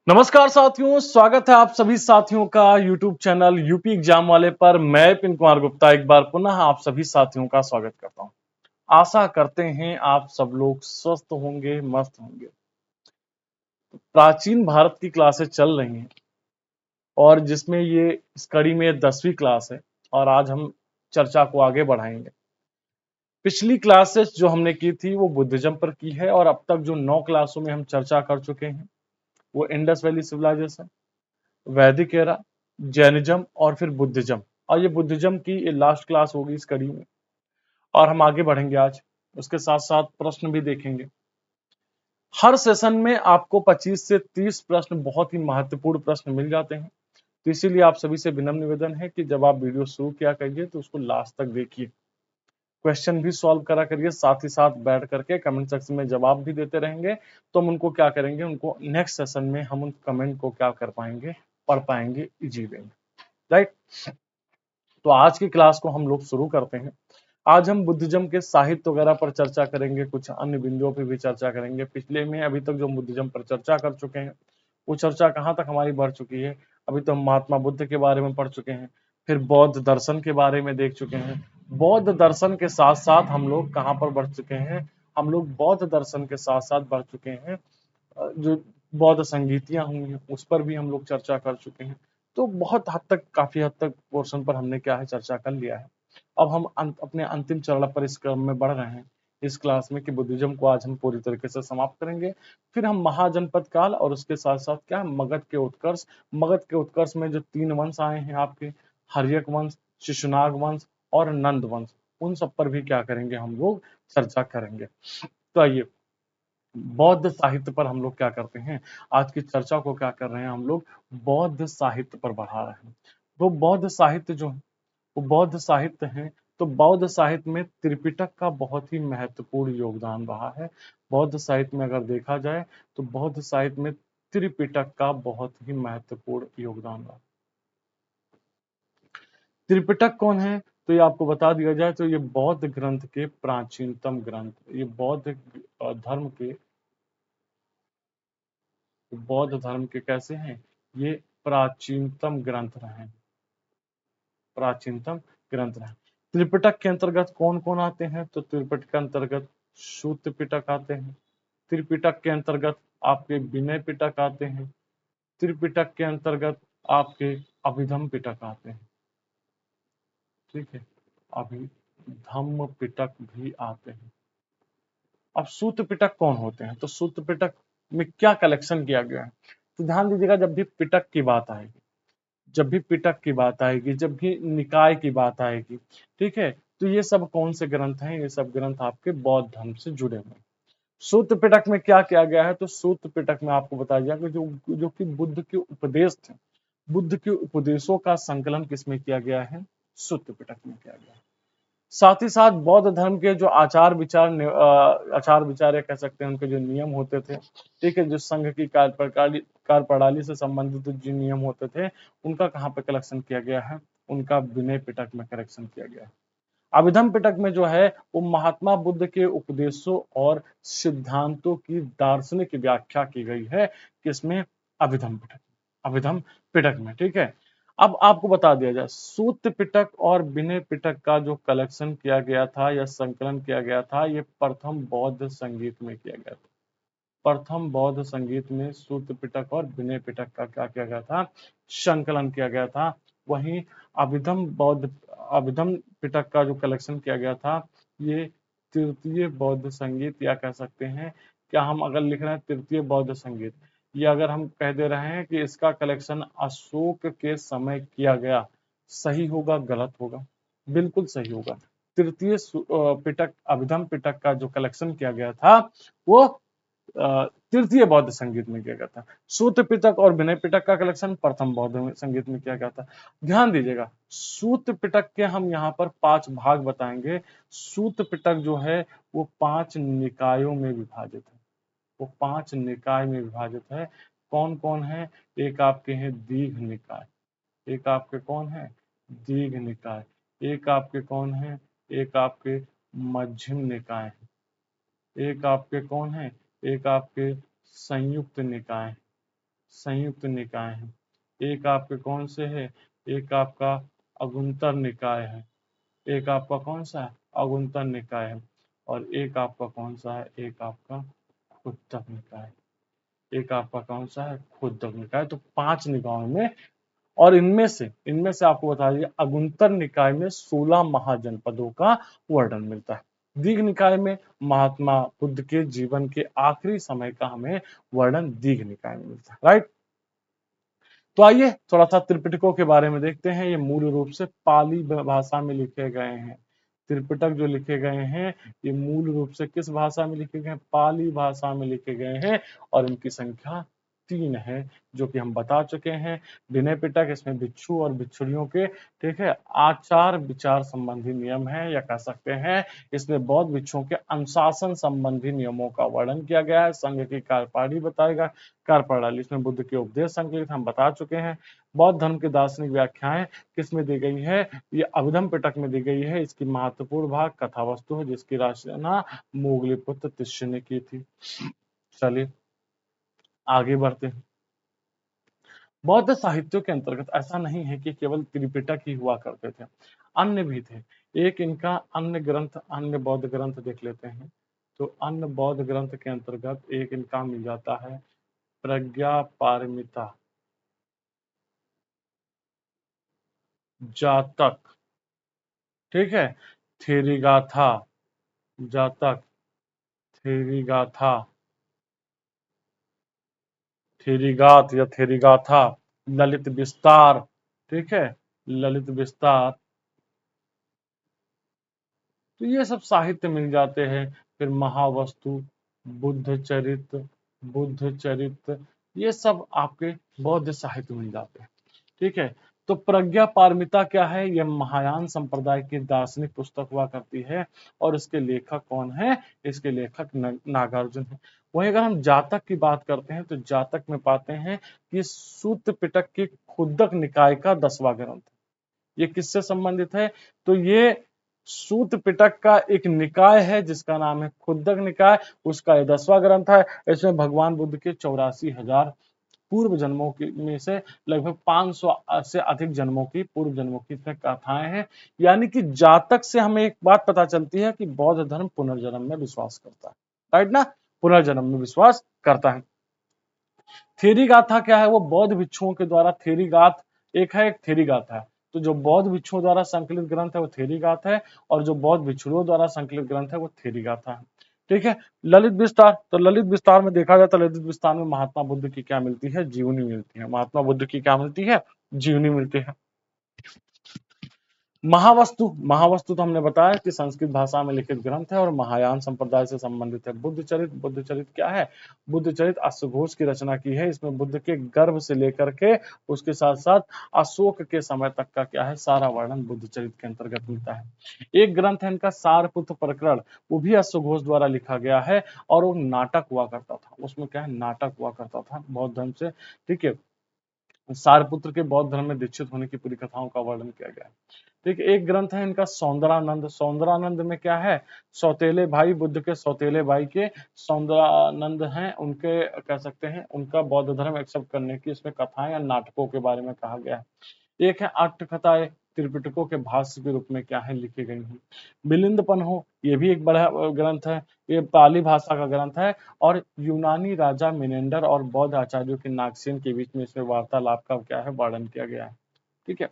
नमस्कार साथियों, स्वागत है आप सभी साथियों का YouTube चैनल यूपी एग्जाम वाले पर। मैं पिन कुमार गुप्ता एक बार पुनः आप सभी साथियों का स्वागत करता हूं। आशा करते हैं आप सब लोग स्वस्थ होंगे, मस्त होंगे। प्राचीन भारत की क्लासेस चल रही हैं और जिसमें ये इस कड़ी में 10वीं क्लास है और आज हम चर्चा को आगे बढ़ाएंगे। पिछली क्लासेस जो हमने की थी वो बुद्धिज्म पर की है और अब तक जो 9 क्लासों में हम चर्चा कर चुके हैं वो इंडस वैली सिविलाइजेशन, वैदिक एरा, जैनिज्म और फिर बुद्धिज्म। और ये बुद्धिज्म की ये लास्ट क्लास होगी इस कड़ी में और हम आगे बढ़ेंगे आज। उसके साथ साथ प्रश्न भी देखेंगे। हर सेशन में आपको 25 से 30 प्रश्न, बहुत ही महत्वपूर्ण प्रश्न मिल जाते हैं। तो इसीलिए आप सभी से विनम्र निवेदन है कि जब आप वीडियो शुरू किया करिए तो उसको लास्ट तक देखिए, क्वेश्चन भी सॉल्व करा करिए, साथ ही साथ बैठ करके कमेंट सेक्शन में जवाब भी देते रहेंगे। तो हम उनको क्या करेंगे, उनको नेक्स्ट सेशन में हम उन कमेंट को क्या कर पाएंगे, पढ़ पाएंगे इजी वे में। राइट। तो आज की क्लास को हम लोग शुरू करते हैं। आज हम बुद्धिज्म के साहित्य वगैरह पर चर्चा करेंगे, कुछ अन्य बिंदुओं पर भी चर्चा करेंगे। पिछले में अभी तक जो बुद्धिज्म पर चर्चा कर चुके हैं वो चर्चा कहाँ तक हमारी बढ़ चुकी है। अभी तो हम महात्मा बुद्ध के बारे में पढ़ चुके हैं, फिर बौद्ध दर्शन के बारे में देख चुके हैं। बौद्ध दर्शन के साथ साथ हम लोग कहाँ पर बढ़ चुके हैं, हम लोग बौद्ध दर्शन के साथ साथ बढ़ चुके हैं जो बौद्ध संगीतियां हुई उस पर भी हम लोग चर्चा कर चुके हैं। तो बहुत हद तक, काफी हद तक पोर्शन पर हमने क्या है चर्चा कर लिया है। अब हम अपने अंतिम चरण पर इस क्रम में बढ़ रहे हैं इस क्लास में कि बुद्धिज्म को आज हम पूरी तरीके से समाप्त करेंगे। फिर हम महाजनपद काल और उसके साथ साथ क्या, मगध के उत्कर्ष। मगध के उत्कर्ष में जो 3 वंश आए हैं आपके, हर्यक वंश, शिशुनाग वंश और नंद वंश, उन सब पर भी क्या करेंगे, हम लोग चर्चा करेंगे। तो आइए, बौद्ध साहित्य पर हम लोग क्या करते हैं, आज की चर्चा को क्या कर रहे हैं, हम लोग बौद्ध साहित्य पर बढ़ा रहे हैं। वो बौद्ध साहित्य जो है वो बौद्ध साहित्य है। तो बौद्ध साहित्य में त्रिपिटक का बहुत ही महत्वपूर्ण योगदान रहा है। बौद्ध साहित्य में अगर देखा जाए तो बौद्ध साहित्य में त्रिपिटक का बहुत ही महत्वपूर्ण योगदान रहा। त्रिपिटक कौन है, तो ये आपको बता दिया जाए तो ये बौद्ध ग्रंथ के प्राचीनतम ग्रंथ, ये धर्म के बौद्ध धर्म के कैसे हैं, ये प्राचीनतम ग्रंथ रहे, प्राचीनतम ग्रंथ रहे। त्रिपिटक के अंतर्गत कौन कौन आते हैं, तो त्रिपिटक के अंतर्गत सूत्र पिटक आते हैं। त्रिपिटक के अंतर्गत आपके विनय पिटक आते हैं। त्रिपिटक के अंतर्गत आपके अभिधम पिटक आते हैं। ठीक है, अभिधम्म पिटक भी आते हैं। अब सूत्र पिटक कौन होते हैं, तो सूत्र पिटक में क्या कलेक्शन किया गया है, तो ध्यान दीजिएगा, जब भी पिटक की बात आएगी, जब भी पिटक की बात आएगी, जब भी निकाय की बात आएगी, ठीक है, तो ये सब कौन से ग्रंथ हैं, ये सब ग्रंथ आपके बौद्ध धर्म से जुड़े हुए हैं। सूत्र पिटक में क्या किया गया है, तो सूत्र पिटक में आपको बताया गया कि जो जो कि बुद्ध के उपदेश थे, बुद्ध के उपदेशों का संकलन किसमें किया गया है, सूत्र पिटक में किया गया है। साथ ही साथ बौद्ध धर्म के जो आचार विचार या कह सकते हैं उनके जो नियम होते थे, ठीक है, जो संघ की कार्य प्रणाली से संबंधित जो नियम होते थे, उनका कहाँ पे कलेक्शन किया गया है, उनका विनय पिटक में कलेक्शन किया गया है। अभिधम पिटक में जो है वो महात्मा बुद्ध के उपदेशों और सिद्धांतों की दार्शनिक व्याख्या की गई है, किसमें, अभिधम पिटक में। ठीक है, अब आपको बता दिया जाए, सूत्र पिटक और विनय पिटक का जो कलेक्शन किया गया था या संकलन किया गया था, ये प्रथम बौद्ध संगीत में किया गया था। प्रथम बौद्ध संगीत में सूत्र पिटक और विनय पिटक का क्या किया गया था, संकलन किया गया था। वहीं अभिधम पिटक का जो कलेक्शन किया गया था, ये तृतीय बौद्ध संगीत या कह सकते हैं, क्या हम अगर लिख रहे हैं तृतीय बौद्ध संगीत, ये अगर हम कह दे रहे हैं कि इसका कलेक्शन अशोक के समय किया गया, सही होगा, गलत होगा, बिल्कुल सही होगा। तृतीय पिटक, अभिधम पिटक का जो कलेक्शन किया गया था वो तृतीय बौद्ध संगीत में किया गया था। सूत्र पिटक और विनय पिटक का कलेक्शन प्रथम बौद्ध संगीत में किया गया था। ध्यान दीजिएगा, सूत्र पिटक के हम यहाँ पर 5 भाग बताएंगे। सूत्र पिटक जो है वो 5 निकायों में विभाजित है, वो 5 निकाय में विभाजित है। कौन कौन है, एक आपके हैं दीघ निकाय, एक आपके कौन है, दीघ निकाय, एक आपके कौन है, एक आपके मध्यम निकाय, एक आपके कौन है, एक आपके संयुक्त निकाय, संयुक्त निकाय हैं। एक आपके कौन से है? एक आपका अगुंतर निकाय है। एक आपका कौन सा है? अगुंतर निकाय है। और एक आपका कौन सा है? एक आपका खुद्दक निकाय। एक आपका कौन सा है? खुद्दक निकाय। तो 5 निकायों में, और इनमें से आपको बता दीजिए, अगुंतर निकाय में 16 महाजनपदों का वर्णन मिलता है। दीघ निकाय में महात्मा बुद्ध के जीवन के आखिरी समय का हमें वर्णन दीघ निकाय में मिलता है। राइट। तो आइए थोड़ा सा त्रिपिटकों के बारे में देखते हैं। ये मूल रूप से पाली भाषा में लिखे गए हैं। त्रिपिटक जो लिखे गए हैं ये मूल रूप से किस भाषा में लिखे गए हैं? पाली भाषा में लिखे गए हैं। और इनकी संख्या 3 है, जो कि हम बता चुके हैं। विनय पिटक, इसमें बिच्छू और बिच्छुड़ियों के, ठीक है, आचार विचार संबंधी नियम है, या कह सकते हैं इसमें बौद्ध भिक्षुओं के अनुशासन संबंधी नियमों का वर्णन किया गया है। संघ की कार्यप्रणाली बताएगा, कार्यप्रणाली, इसमें बुद्ध के उपदेश संकलित हम बता चुके हैं। बौद्ध धर्म की दार्शनिक व्याख्याएं किस में दी गई है? ये अभिधम पिटक में दी गई है। इसकी महत्वपूर्ण भाग कथा वस्तु है, जिसकी रचना मोगलीपुत्र तिस्य ने की थी। चलिए आगे बढ़ते हैं। बौद्ध साहित्य के अंतर्गत ऐसा नहीं है कि केवल त्रिपिटक ही हुआ करते थे, अन्य भी थे। एक इनका अन्य ग्रंथ, अन्य बौद्ध ग्रंथ देख लेते हैं। तो अन्य बौद्ध ग्रंथ के अंतर्गत एक इनका मिल जाता है प्रज्ञा पारमिता, जातक, ठीक है, थेरीगाथा, जातक, थेरीगाथा, थेरीगात या थेरीगाथा, ललित विस्तार, ठीक है, ललित विस्तार। तो ये सब साहित्य मिल जाते हैं। फिर महावस्तु, बुद्ध चरित, बुद्ध चरित, ये सब आपके बौद्ध साहित्य मिल जाते हैं। ठीक है। तो प्रज्ञा पारमिता क्या है? यह महायान संप्रदाय की दार्शनिक पुस्तक हुआ करती है। और इसके लेखक कौन है? इसके लेखक नागार्जुन है। वहीं अगर हम जातक की बात करते हैं तो जातक में पाते हैं कि सूत्र पिटक की खुद्दक निकाय का 10वां ग्रंथ। ये किससे संबंधित है? तो ये सूत्र पिटक का एक निकाय है जिसका नाम है खुद्दक निकाय। उसका ये 10वां ग्रंथ है। इसमें भगवान बुद्ध के 84,000 पूर्व जन्मों की में से लगभग 500 से अधिक जन्मों की, पूर्व जन्मों की इसमें कथाएं हैं। यानी कि जातक से हमें एक बात पता चलती है कि बौद्ध धर्म पुनर्जन्म में विश्वास करता है। राइट ना? पुनर्जन्म में विश्वास करता है। थेरी गाथा क्या है? वो बौद्ध भिक्षुओं के द्वारा, थेरी गाथ एक है, एक थेरी गाथा है। तो जो बौद्ध भिक्षुओं द्वारा संकलित ग्रंथ है वो थेरी गाथा है, और जो बौद्ध भिक्षुओं द्वारा संकलित ग्रंथ है वो थेरी गाथा है। ठीक है। ललित विस्तार, तो ललित विस्तार में देखा जाए तो ललित विस्तार में महात्मा बुद्ध की क्या मिलती है? जीवनी मिलती है। महात्मा बुद्ध की क्या मिलती है? जीवनी मिलती है। महावस्तु, महावस्तु तो हमने बताया कि संस्कृत भाषा में लिखित ग्रंथ है और महायान संप्रदाय से संबंधित है। बुद्ध चरित, बुद्ध चरित क्या है? बुद्ध चरित अश्वघोष की रचना की है। इसमें बुद्ध के गर्भ से लेकर के उसके साथ साथ अशोक के समय तक का क्या है, सारा वर्णन बुद्ध चरित के अंतर्गत मिलता है। एक ग्रंथ है इनका सारपुत्र प्रकरण, वो भी अश्वघोष द्वारा लिखा गया है और वो नाटक हुआ करता था। उसमें क्या है? नाटक हुआ करता था बौद्ध धर्म से। ठीक है। सारपुत्र के बौद्ध धर्म में दीक्षित होने की पूरी कथाओं का वर्णन किया गया है। ठीक है। एक ग्रंथ है इनका सौंदरानंद। सौंदरानंद में क्या है? सौतेले भाई, बुद्ध के सौतेले भाई के सौंदरानंद हैं, उनके कह सकते हैं उनका बौद्ध धर्म एक्सेप्ट करने की इसमें कथाएं या नाटकों के बारे में कहा गया है। एक है अट्ठकथाएं, त्रिपिटकों के भाष्य के रूप में क्या है, लिखी गई हैं। मिलिंदपन्हो, ये भी एक बड़ा ग्रंथ है। ये पाली भाषा का ग्रंथ है और यूनानी राजा मिनेंडर और बौद्ध आचार्यों के नागसेन के बीच में इसमें वार्तालाप का क्या है, वर्णन किया गया है। ठीक है।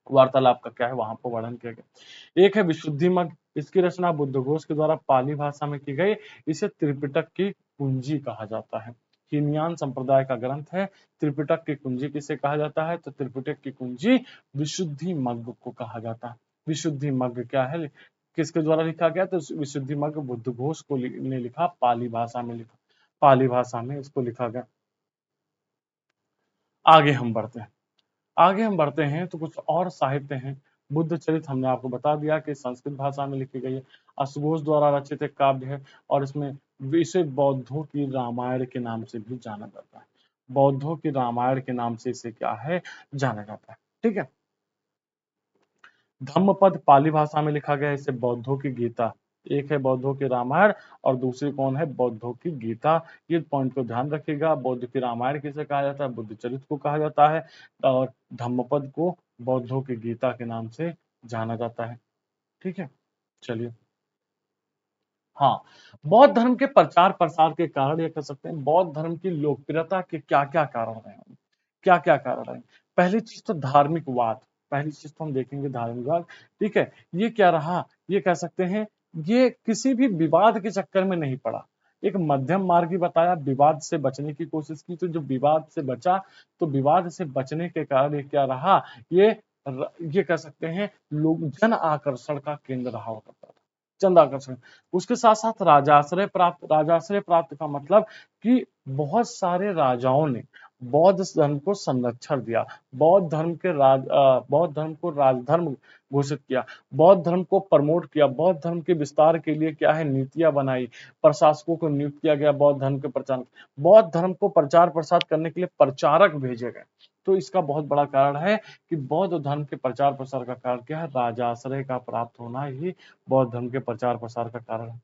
वार्तालाप का क्या है, वहां पर वर्णन किया गया। एक है विशुद्धि मग, इसकी रचना बुद्धघोष के द्वारा पाली भाषा में की गई। इसे त्रिपिटक की कुंजी कहा जाता है। हीनयान संप्रदाय का ग्रंथ है। त्रिपिटक की कुंजी किसे कहा जाता है? तो त्रिपिटक की कुंजी विशुद्धि मग्ग को कहा जाता है। विशुद्धि मग्ग क्या है, किसके द्वारा लिखा गया? तो विशुद्धि मग्ग बुद्धघोष को ने लिखा, पाली भाषा में लिखा, पाली भाषा में इसको लिखा गया। आगे हम बढ़ते हैं। आगे हम बढ़ते हैं तो कुछ और साहित्य हैं। बुद्ध चरित हमने आपको बता दिया कि संस्कृत भाषा में लिखी गई है, अश्वघोष द्वारा रचित एक काव्य है और इसमें इसे बौद्धों की रामायण के नाम से भी जाना जाता है। बौद्धों की रामायण के नाम से इसे क्या है, जाना जाता है। ठीक है। धम्मपद पाली भाषा में लिखा गया है, इसे बौद्धों की गीता, एक है बौद्धों की रामायण और दूसरी कौन है, बौद्धों की गीता। ये पॉइंट को ध्यान रखिएगा। बौद्ध की रामायण किसे कहा जाता है, बुद्ध चरित्र को कहा जाता है, और धम्मपद को बौद्धों की गीता के नाम से जाना जाता है। ठीक है, चलिए। हाँ, बौद्ध धर्म के प्रचार प्रसार के कारण, ये कह सकते हैं बौद्ध धर्म की लोकप्रियता के क्या क्या कारण रहे, क्या क्या कारण रहे। पहली चीज तो धार्मिकवाद, पहली चीज तो हम देखेंगे धार्मिकवाद। ठीक है, ये क्या रहा, ये कह सकते हैं ये किसी भी विवाद के चक्कर में नहीं पड़ा, एक मध्यम मार्ग ही बताया, विवाद से बचने की कोशिश की, तो जो विवाद से बचा, तो विवाद से बचने के कारण ये क्या रहा, ये ये कह सकते हैं लोग जन आकर्षण का केंद्र रहा करता था, जन आकर्षण। उसके साथ साथ राजाश्रय प्राप्त, राजाश्रय प्राप्त का मतलब कि बहुत सारे राजाओं ने बौद्ध धर्म को संरक्षण दिया, बौद्ध धर्म को राजधर्म घोषित किया, बौद्ध धर्म को प्रमोट किया, बौद्ध धर्म के विस्तार के लिए क्या है नीतियां बनाई, प्रशासकों को नियुक्त किया गया बौद्ध धर्म के प्रचार, बौद्ध धर्म को प्रचार प्रसार करने के लिए प्रचारक भेजे गए। तो इसका बहुत बड़ा कारण है कि बौद्ध धर्म के प्रचार प्रसार का कारण क्या है, राजाश्रय का प्राप्त होना ही बौद्ध धर्म के प्रचार प्रसार का कारण है।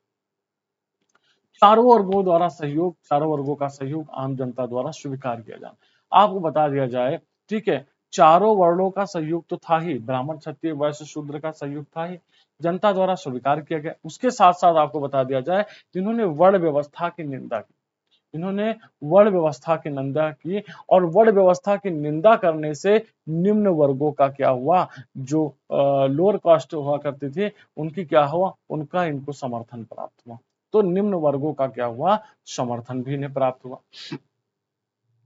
चारों वर्गों द्वारा सहयोग, चारों वर्गों का सहयोग आम जनता द्वारा स्वीकार किया जाना। आपको बता दिया जाए, ठीक है, चारों वर्णों का सहयोग तो था ही, ब्राह्मण क्षत्रिय वैश्य शूद्र का सहयोग था ही, जनता द्वारा स्वीकार किया गया। उसके साथ साथ आपको बता दिया जाए, इन्होंने वर्ण व्यवस्था की निंदा की, इन्होंने वर्ण व्यवस्था की निंदा की, और वर्ण व्यवस्था की निंदा करने से निम्न वर्गों का क्या हुआ, जो लोअर कास्ट हुआ करती थी, उनकी क्या हुआ, उनका इनको समर्थन प्राप्त हुआ। तो निम्न वर्गों का क्या हुआ, समर्थन भी इन्हें प्राप्त हुआ।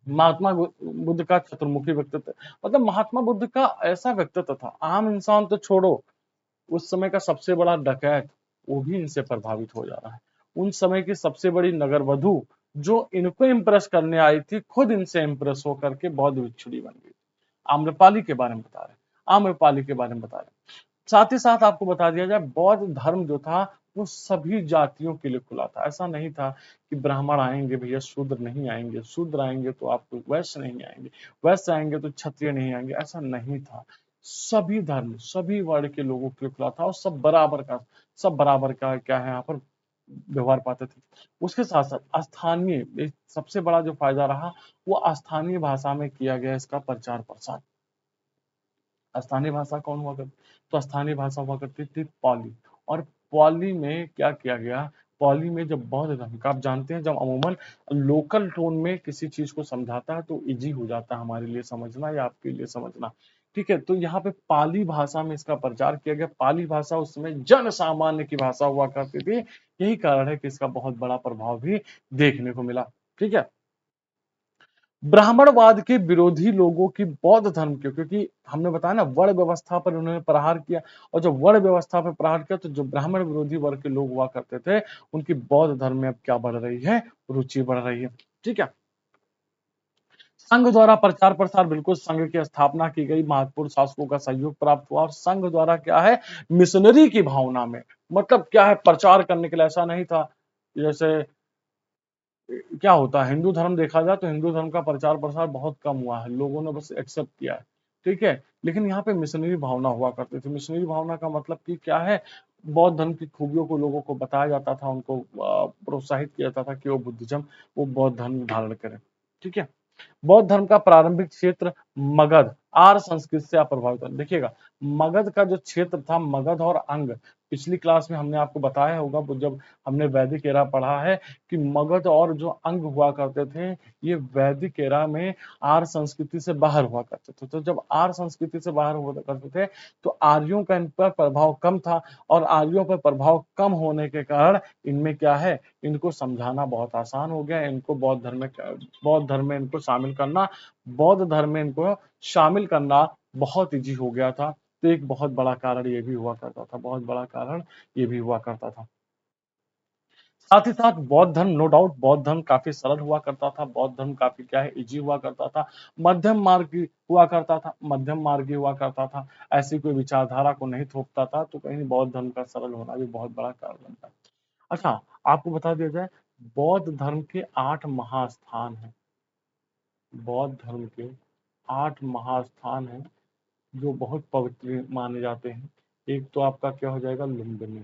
महात्मा बुद्ध का चतुर्मुखी व्यक्तित्व, मतलब महात्मा बुद्ध का ऐसा व्यक्तित्व था, आम इंसान तो छोड़ो, उस समय का सबसे बड़ा डकैत वो भी इनसे प्रभावित हो जा रहा है। उन समय की सबसे बड़ी नगर वधु जो इनको इम्प्रेस करने आई थी, खुद इनसे इम्प्रेस होकर के बौद्ध भिक्षुणी बन गई। आम्रपाली के बारे में बता रहे हैं, आम्रपाली के बारे में बता रहे हैं। साथ ही साथ आपको बता दिया जाए, बौद्ध धर्म जो था वो सभी जातियों के लिए खुला था। ऐसा नहीं था कि ब्राह्मण आएंगे भैया शूद्र नहीं आएंगे, शूद्र आएंगे तो आपको वैश्य नहीं आएंगे, वैश्य आएंगे तो क्षत्रिय नहीं आएंगे, ऐसा नहीं था। सभी धर्म, सभी वर्ण के लोगों के लिए खुला था, और सब बराबर का क्या है यहाँ पर व्यवहार पाते थे। उसके साथ साथ स्थानीय, सबसे बड़ा जो फायदा रहा वो स्थानीय भाषा में किया गया इसका प्रचार प्रसार। स्थानीय भाषा कौन हुआ करती, तो स्थानीय भाषा हुआ करती थी पाली। और पाली में क्या किया गया, पाली में जब बौद्ध धर्म का, आप जानते हैं जब अमूमन लोकल टोन में किसी चीज को समझाता है तो इजी हो जाता है हमारे लिए समझना या आपके लिए समझना। ठीक है, तो यहाँ पे पाली भाषा में इसका प्रचार किया गया। पाली भाषा उस समय जन सामान्य की भाषा हुआ करती थी, यही कारण है कि इसका बहुत बड़ा प्रभाव भी देखने को मिला। ठीक है, ब्राह्मणवाद के विरोधी लोगों की बौद्ध धर्म के, क्योंकि हमने बताया ना वर्ण व्यवस्था पर उन्होंने प्रहार किया, और जब वर्ण व्यवस्था पर प्रहार किया तो जो ब्राह्मण विरोधी वर्ग के लोग हुआ करते थे, उनकी बौद्ध धर्म में अब क्या बढ़ रही है, रुचि बढ़ रही है। ठीक है, संघ द्वारा प्रचार प्रसार, बिल्कुल संघ की स्थापना की गई, महत्वपूर्ण शासकों का सहयोग प्राप्त हुआ, और संघ द्वारा क्या है, मिशनरी की भावना में, मतलब क्या है, प्रचार करने के लिए, ऐसा नहीं था जैसे क्या होता है, हिंदू धर्म देखा जाए तो हिंदू धर्म का प्रचार प्रसार बहुत कम हुआ है, लोगों ने बस एक्सेप्ट किया है। ठीक है, लेकिन यहाँ पे मिशनरी भावना हुआ करती थी। मिशनरी भावना का मतलब कि क्या है, बौद्ध धर्म की खूबियों को लोगों को बताया जाता था, उनको प्रोत्साहित किया जाता था कि वो बुद्धिज्म, वो बौद्ध धर्म धारण करें। ठीक है, बौद्ध धर्म का प्रारंभिक क्षेत्र मगध, आर्य संस्कृति से आप प्रभावित है। देखिएगा, मगध का जो क्षेत्र था, मगध और अंग, पिछली क्लास में हमने आपको बताया होगा, जब हमने वैदिक एरा पढ़ा है, कि मगध और जो अंग हुआ करते थे, ये वैदिक एरा में आर्य संस्कृति से बाहर हुआ करते थे। तो जब आर्य संस्कृति से बाहर हुआ करते थे, तो आर्यों का इन पर प्रभाव कम था, और आर्यों पर प्रभाव कम होने के कारण इनमें क्या है, इनको समझाना बहुत आसान हो गया, इनको बौद्ध धर्म में इनको शामिल करना, बौद्ध धर्म में इनको शामिल करना बहुत ईजी हो गया था। तो एक बहुत बड़ा कारण ये भी हुआ करता था, बहुत बड़ा कारण ये भी हुआ करता था। साथ ही साथ बौद्ध धर्म, नो डाउट बौद्ध धर्म काफी सरल हुआ करता था, बौद्ध धर्म काफी क्या है, इजी हुआ करता था, मध्यम मार्गी हुआ करता था, मध्यम मार्गी हुआ करता था, ऐसी कोई विचारधारा को नहीं थोपता था, तो कहीं बौद्ध धर्म का सरल होना भी बहुत बड़ा कारण बनता है। अच्छा, आपको बता दिया जाए, बौद्ध धर्म के 8 महास्थान हैं, बौद्ध धर्म के 8 महास्थान हैं जो बहुत पवित्र माने जाते हैं। एक तो आपका क्या हो जाएगा, लुम्बिनी,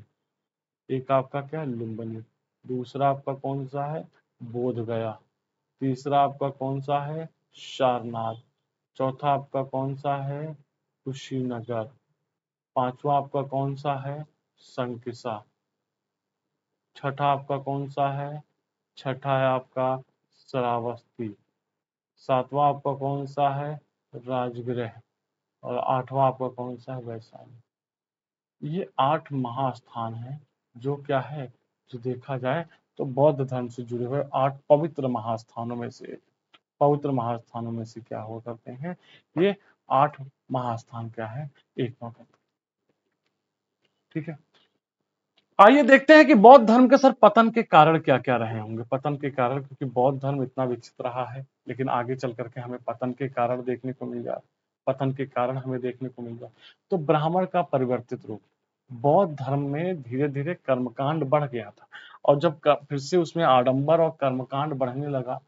एक आपका क्या है, लुम्बिनी। दूसरा आपका कौन सा है, बोध गया। तीसरा आपका कौन सा है, सारनाथ। चौथा आपका कौन सा है, कुशीनगर। पांचवा आपका कौन सा है, संकिसा। छठा आपका कौन सा है, छठा है आपका श्रावस्ती। सातवां आपका कौन सा है, राजगृह। और आठवां आपका कौन सा है, वैशाली। ये 8 महास्थान हैं जो क्या है, जो देखा जाए तो बौद्ध धर्म से जुड़े हुए 8 पवित्र महास्थानों में से, पवित्र महास्थानों में से क्या हुआ करते हैं, ये 8 महास्थान क्या है, एक हुआ करते हैं। ठीक है, आइए देखते हैं कि बौद्ध धर्म के सर पतन के कारण क्या क्या रहे होंगे। पतन के कारण, क्योंकि बौद्ध धर्म इतना विकसित रहा है, लेकिन आगे चल करके हमें पतन के कारण देखने को मिल जाए, पतन के कारण हमें देखने को मिल जाए। तो ब्राह्मण का परिवर्तित रूप, बौद्ध धर्म में धीरे धीरे कर्मकांड बढ़ गया था, और जब फिर से उसमें आडंबर और कर्मकांड बढ़ने लगा,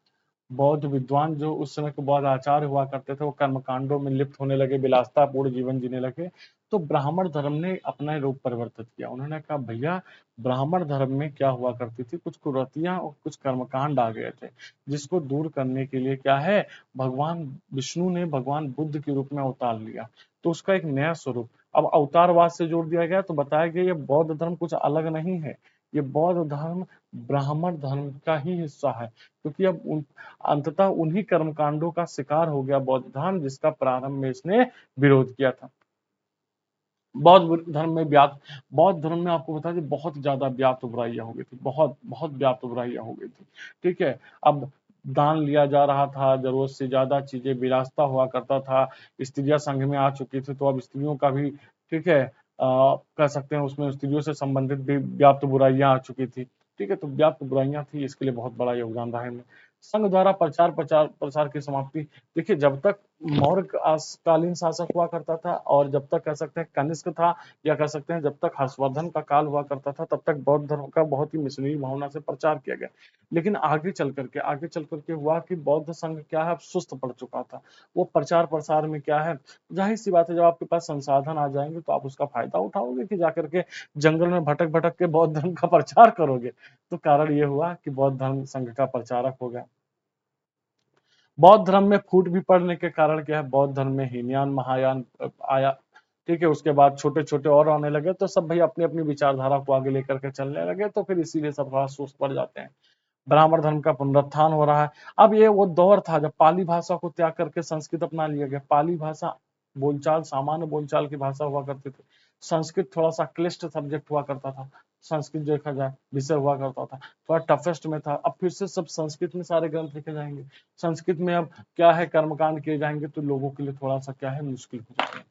बौद्ध विद्वान जो उस समय के बौद्ध आचार्य हुआ करते थे, वो कर्मकांडों में लिप्त होने लगे, विलासतापूर्ण जीवन जीने लगे। तो ब्राह्मण धर्म ने अपना रूप परिवर्तित किया। उन्होंने कहा भैया, ब्राह्मण धर्म में क्या हुआ करती थी, कुछ कुरीतियां और कुछ कर्मकांड आ गए थे, जिसको दूर करने के लिए क्या है, भगवान विष्णु ने भगवान बुद्ध के रूप में अवतार लिया। तो उसका एक नया स्वरूप अब अवतारवाद से जोड़ दिया गया। तो बताया गया ये बौद्ध धर्म कुछ अलग नहीं है, ये बौद्ध धर्म ब्राह्मण धर्म का ही हिस्सा है, क्योंकि अब अंततः उन्हीं कर्मकांडों का शिकार हो गया बौद्ध धर्म, जिसका प्रारंभ में इसने विरोध किया था। बौद्ध धर्म में आपको बता दें बहुत ज्यादा व्याप्त बुराइयां हो गई थी, बहुत बहुत व्याप्त बुराइयां हो गई थी। ठीक है, अब दान लिया जा रहा था, जरूरत से ज्यादा चीजें, विलासता हुआ करता था, स्त्रियां संघ में आ चुकी थी, तो अब स्त्रियों का भी, ठीक है, कह सकते हैं उसमें स्त्रियों से संबंधित भी व्याप्त बुराइयां आ चुकी थी। ठीक है, तो व्याप्त बुराइयां थी, इसके लिए बहुत बड़ा योगदान रहा है। संघ द्वारा प्रचार प्रचार प्रसार की समाप्ति, देखिए जब तक मौर्य कालीन शासक हुआ करता था, और जब तक कह सकते हैं कनिष्क था, या कह सकते हैं जब तक हर्षवर्धन का काल हुआ करता था, तब तक बौद्ध धर्म का बहुत ही मिशनरी भावना से प्रचार किया गया। लेकिन आगे चल करके हुआ कि बौद्ध संघ क्या है, अब सुस्त पड़ चुका था। वो प्रचार प्रसार में क्या है, जाहिर सी बात है, जब आपके पास संसाधन आ जाएंगे तो आप उसका फायदा उठाओगे कि जाकर के जंगल में भटक भटक के बौद्ध धर्म का प्रचार करोगे। तो कारण ये हुआ कि बौद्ध धर्म संघ का प्रचारक हो गया। बौद्ध धर्म में फूट भी पड़ने के कारण क्या है, बौद्ध धर्म में हीनयान महायान आया। ठीक है, उसके बाद छोटे छोटे और आने लगे, तो सब भाई अपनी अपनी विचारधारा को आगे लेकर के चलने लगे, तो फिर इसीलिए सब थोड़ा सुस्त पड़ जाते हैं। ब्राह्मण धर्म का पुनरुत्थान हो रहा है। अब ये वो दौर था जब पाली भाषा को त्याग करके संस्कृत अपना लिया गया। पाली भाषा बोलचाल, सामान्य बोलचाल की भाषा हुआ करती थी। संस्कृत थोड़ा सा क्लिष्ट सब्जेक्ट हुआ करता था, संस्कृत देखा जाए विषय हुआ करता था, थोड़ा टफेस्ट में था। अब फिर से सब संस्कृत में सारे ग्रंथ लिखे जाएंगे, संस्कृत में अब क्या है, कर्मकांड किए जाएंगे, तो लोगों के लिए थोड़ा सा क्या है, मुश्किल हो जाएगा।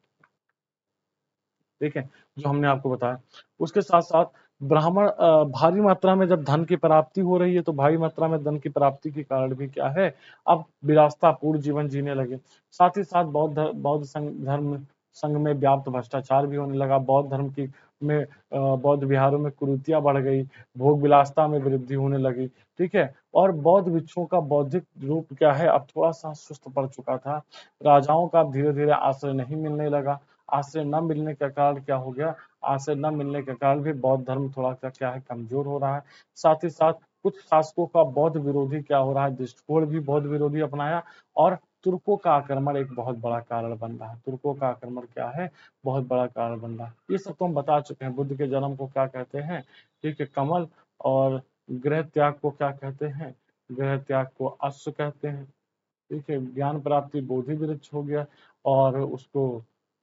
ठीक है, जो हमने आपको बताया। उसके साथ साथ ब्राह्मण भारी मात्रा में जब धन की प्राप्ति हो रही है, तो भारी मात्रा में धन की प्राप्ति के कारण भी क्या है, अब विलासतापूर्ण जीवन जीने लगे। साथ ही साथ बौद्ध धर्म संघ में व्याप्त भ्रष्टाचार भी होने लगा। बौद्ध धर्म की में बौद्ध विहारों में कुरीतियां बढ़ गई, भोग विलासता में वृद्धि होने लगी। ठीक है, और बौद्ध भिक्षुओं का बौद्धिक रूप क्या है, अब थोड़ा सा सुस्त पड़ चुका था। राजाओं का धीरे धीरे आश्रय नहीं मिलने लगा। आश्रय न मिलने के कारण क्या हो गया, आश्रय न मिलने के कारण भी बौद्ध धर्म थोड़ा सा क्या है, कमजोर हो रहा है। साथ ही साथ कुछ शासकों का बौद्ध विरोधी क्या हो रहा है, दृष्टिकोण भी बौद्ध विरोधी अपनाया। और तुर्कों का आक्रमण एक बहुत बड़ा कारण बन रहा है। तुर्कों का आक्रमण क्या है, बहुत बड़ा कारण बन रहा है। ये सब तो हम बता चुके हैं। बुद्ध के जन्म को क्या कहते हैं, ठीक है, कमल। और गृह त्याग को क्या कहते हैं, गृह त्याग को अश्व कहते हैं। ठीक है, ज्ञान प्राप्ति बोधि वृक्ष हो गया। और उसको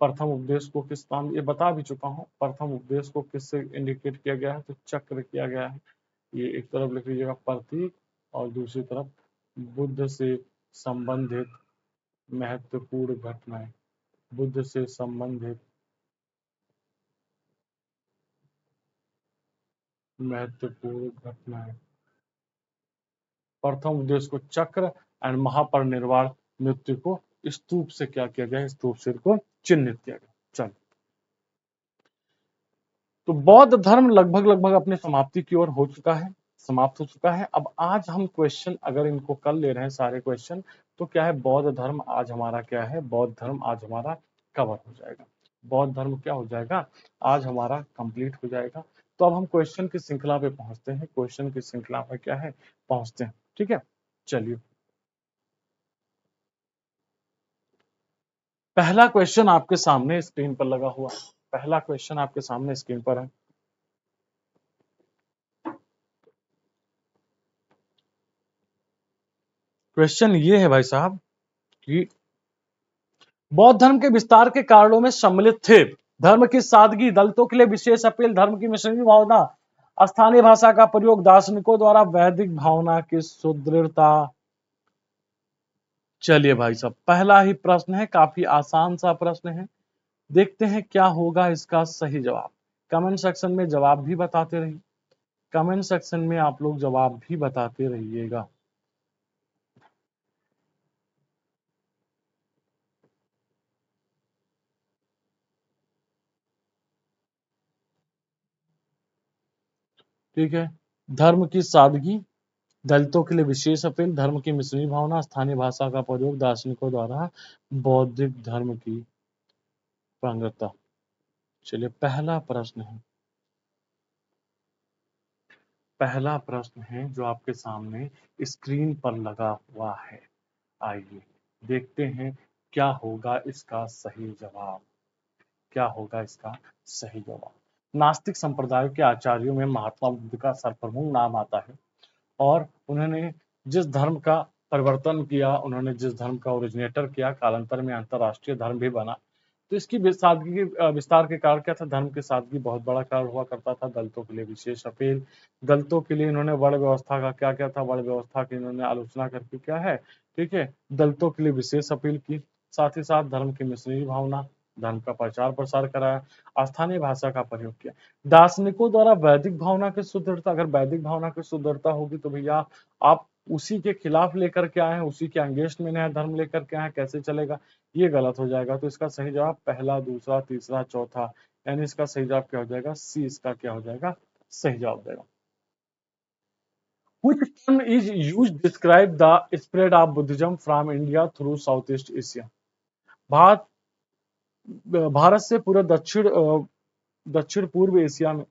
प्रथम उपदेश को किस नाम, ये बता भी चुका हूँ, प्रथम उपदेश को किससे इंडिकेट किया गया है, तो चक्र किया गया है। ये एक तरफ लिख लीजिएगा प्रतीक, और दूसरी तरफ बुद्ध से संबंधित महत्वपूर्ण घटनाएं, बुद्ध से संबंधित महत्वपूर्ण घटनाएं। प्रथम उपदेश को चक्र एंड महापरिनिर्वाण मृत्यु को स्तूप से क्या किया गया, स्तूप सिर को चिन्हित किया गया। चल, तो बौद्ध धर्म लगभग लगभग अपने समाप्ति की ओर हो चुका है, समाप्त हो चुका है। अब आज हम क्वेश्चन अगर इनको कर ले रहे हैं सारे क्वेश्चन, तो क्या है, बौद्ध धर्म आज हमारा क्या है, बौद्ध धर्म आज हमारा कवर हो जाएगा। बौद्ध धर्म क्या हो जाएगा, आज हमारा कंप्लीट हो जाएगा। तो अब हम क्वेश्चन की श्रृंखला पे पहुंचते हैं, क्वेश्चन की श्रृंखला पे क्या है पहुंचते हैं, ठीक है। चलिए, पहला क्वेश्चन आपके सामने स्क्रीन पर लगा हुआ है, पहला क्वेश्चन आपके सामने स्क्रीन पर है। क्वेश्चन ये है भाई साहब कि बौद्ध धर्म के विस्तार के कारणों में सम्मिलित थे धर्म की सादगी, दलितों के लिए विशेष अपील, धर्म की मिशनरी भावना, स्थानीय भाषा का प्रयोग, दार्शनिकों द्वारा वैदिक भावना की सुदृढ़ता। चलिए भाई साहब, पहला ही प्रश्न है, काफी आसान सा प्रश्न है, देखते हैं क्या होगा इसका सही जवाब। कमेंट सेक्शन में जवाब भी बताते रहिए, कमेंट सेक्शन में आप लोग जवाब भी बताते रहिएगा। ठीक है, धर्म की सादगी, दलितों के लिए विशेष अपील, धर्म की मिश्रित भावना, स्थानीय भाषा का प्रयोग, दार्शनिकों द्वारा बौद्धिक धर्म की पांगता। चलिए, पहला प्रश्न है, पहला प्रश्न है जो आपके सामने स्क्रीन पर लगा हुआ है। आइए देखते हैं क्या होगा इसका सही जवाब, क्या होगा इसका सही जवाब। नास्तिक संप्रदाय के आचार्यों में महात्मा बुद्ध का सर्वप्रमुख नाम आता है और उन्होंने जिस धर्म का परिवर्तन किया, उन्होंने जिस धर्म का ओरिजिनेटर किया, कालांतर में अंतरराष्ट्रीय धर्म भी बना। तो इसकी सादगी विस्तार के कारण क्या था, धर्म की सादगी बहुत बड़ा कारण हुआ करता था, दलितों के लिए विशेष अपील, दलितों के लिए इन्होंने वर्ण व्यवस्था का क्या क्या था, वर्ण व्यवस्था की इन्होंने आलोचना करके क्या है, ठीक है, दलितों के लिए विशेष अपील की, साथ ही साथ धर्म की मिशनरी भावना, धर्म का प्रचार प्रसार कराया, स्थानीय भाषा का प्रयोग किया, दार्शनिकों द्वारा वैदिक भावना की सुदृढ़ता। अगर वैदिक भावना की सुदृढ़ता होगी तो भैया आप उसी के खिलाफ लेकर के आए हैं, उसी के अगेंस्ट में नया धर्म लेकर के आए हैं, कैसे चलेगा, ये गलत हो जाएगा। तो इसका सही जवाब पहला, दूसरा, तीसरा, चौथा, यानी इसका सही जवाब क्या हो जाएगा, सी इसका क्या हो जाएगा, सही जवाब देगा। Which term is used to describe the spread of Buddhism from India through Southeast Asia? Bharat Bharat से पूरे दक्षिण पूर्व एशिया में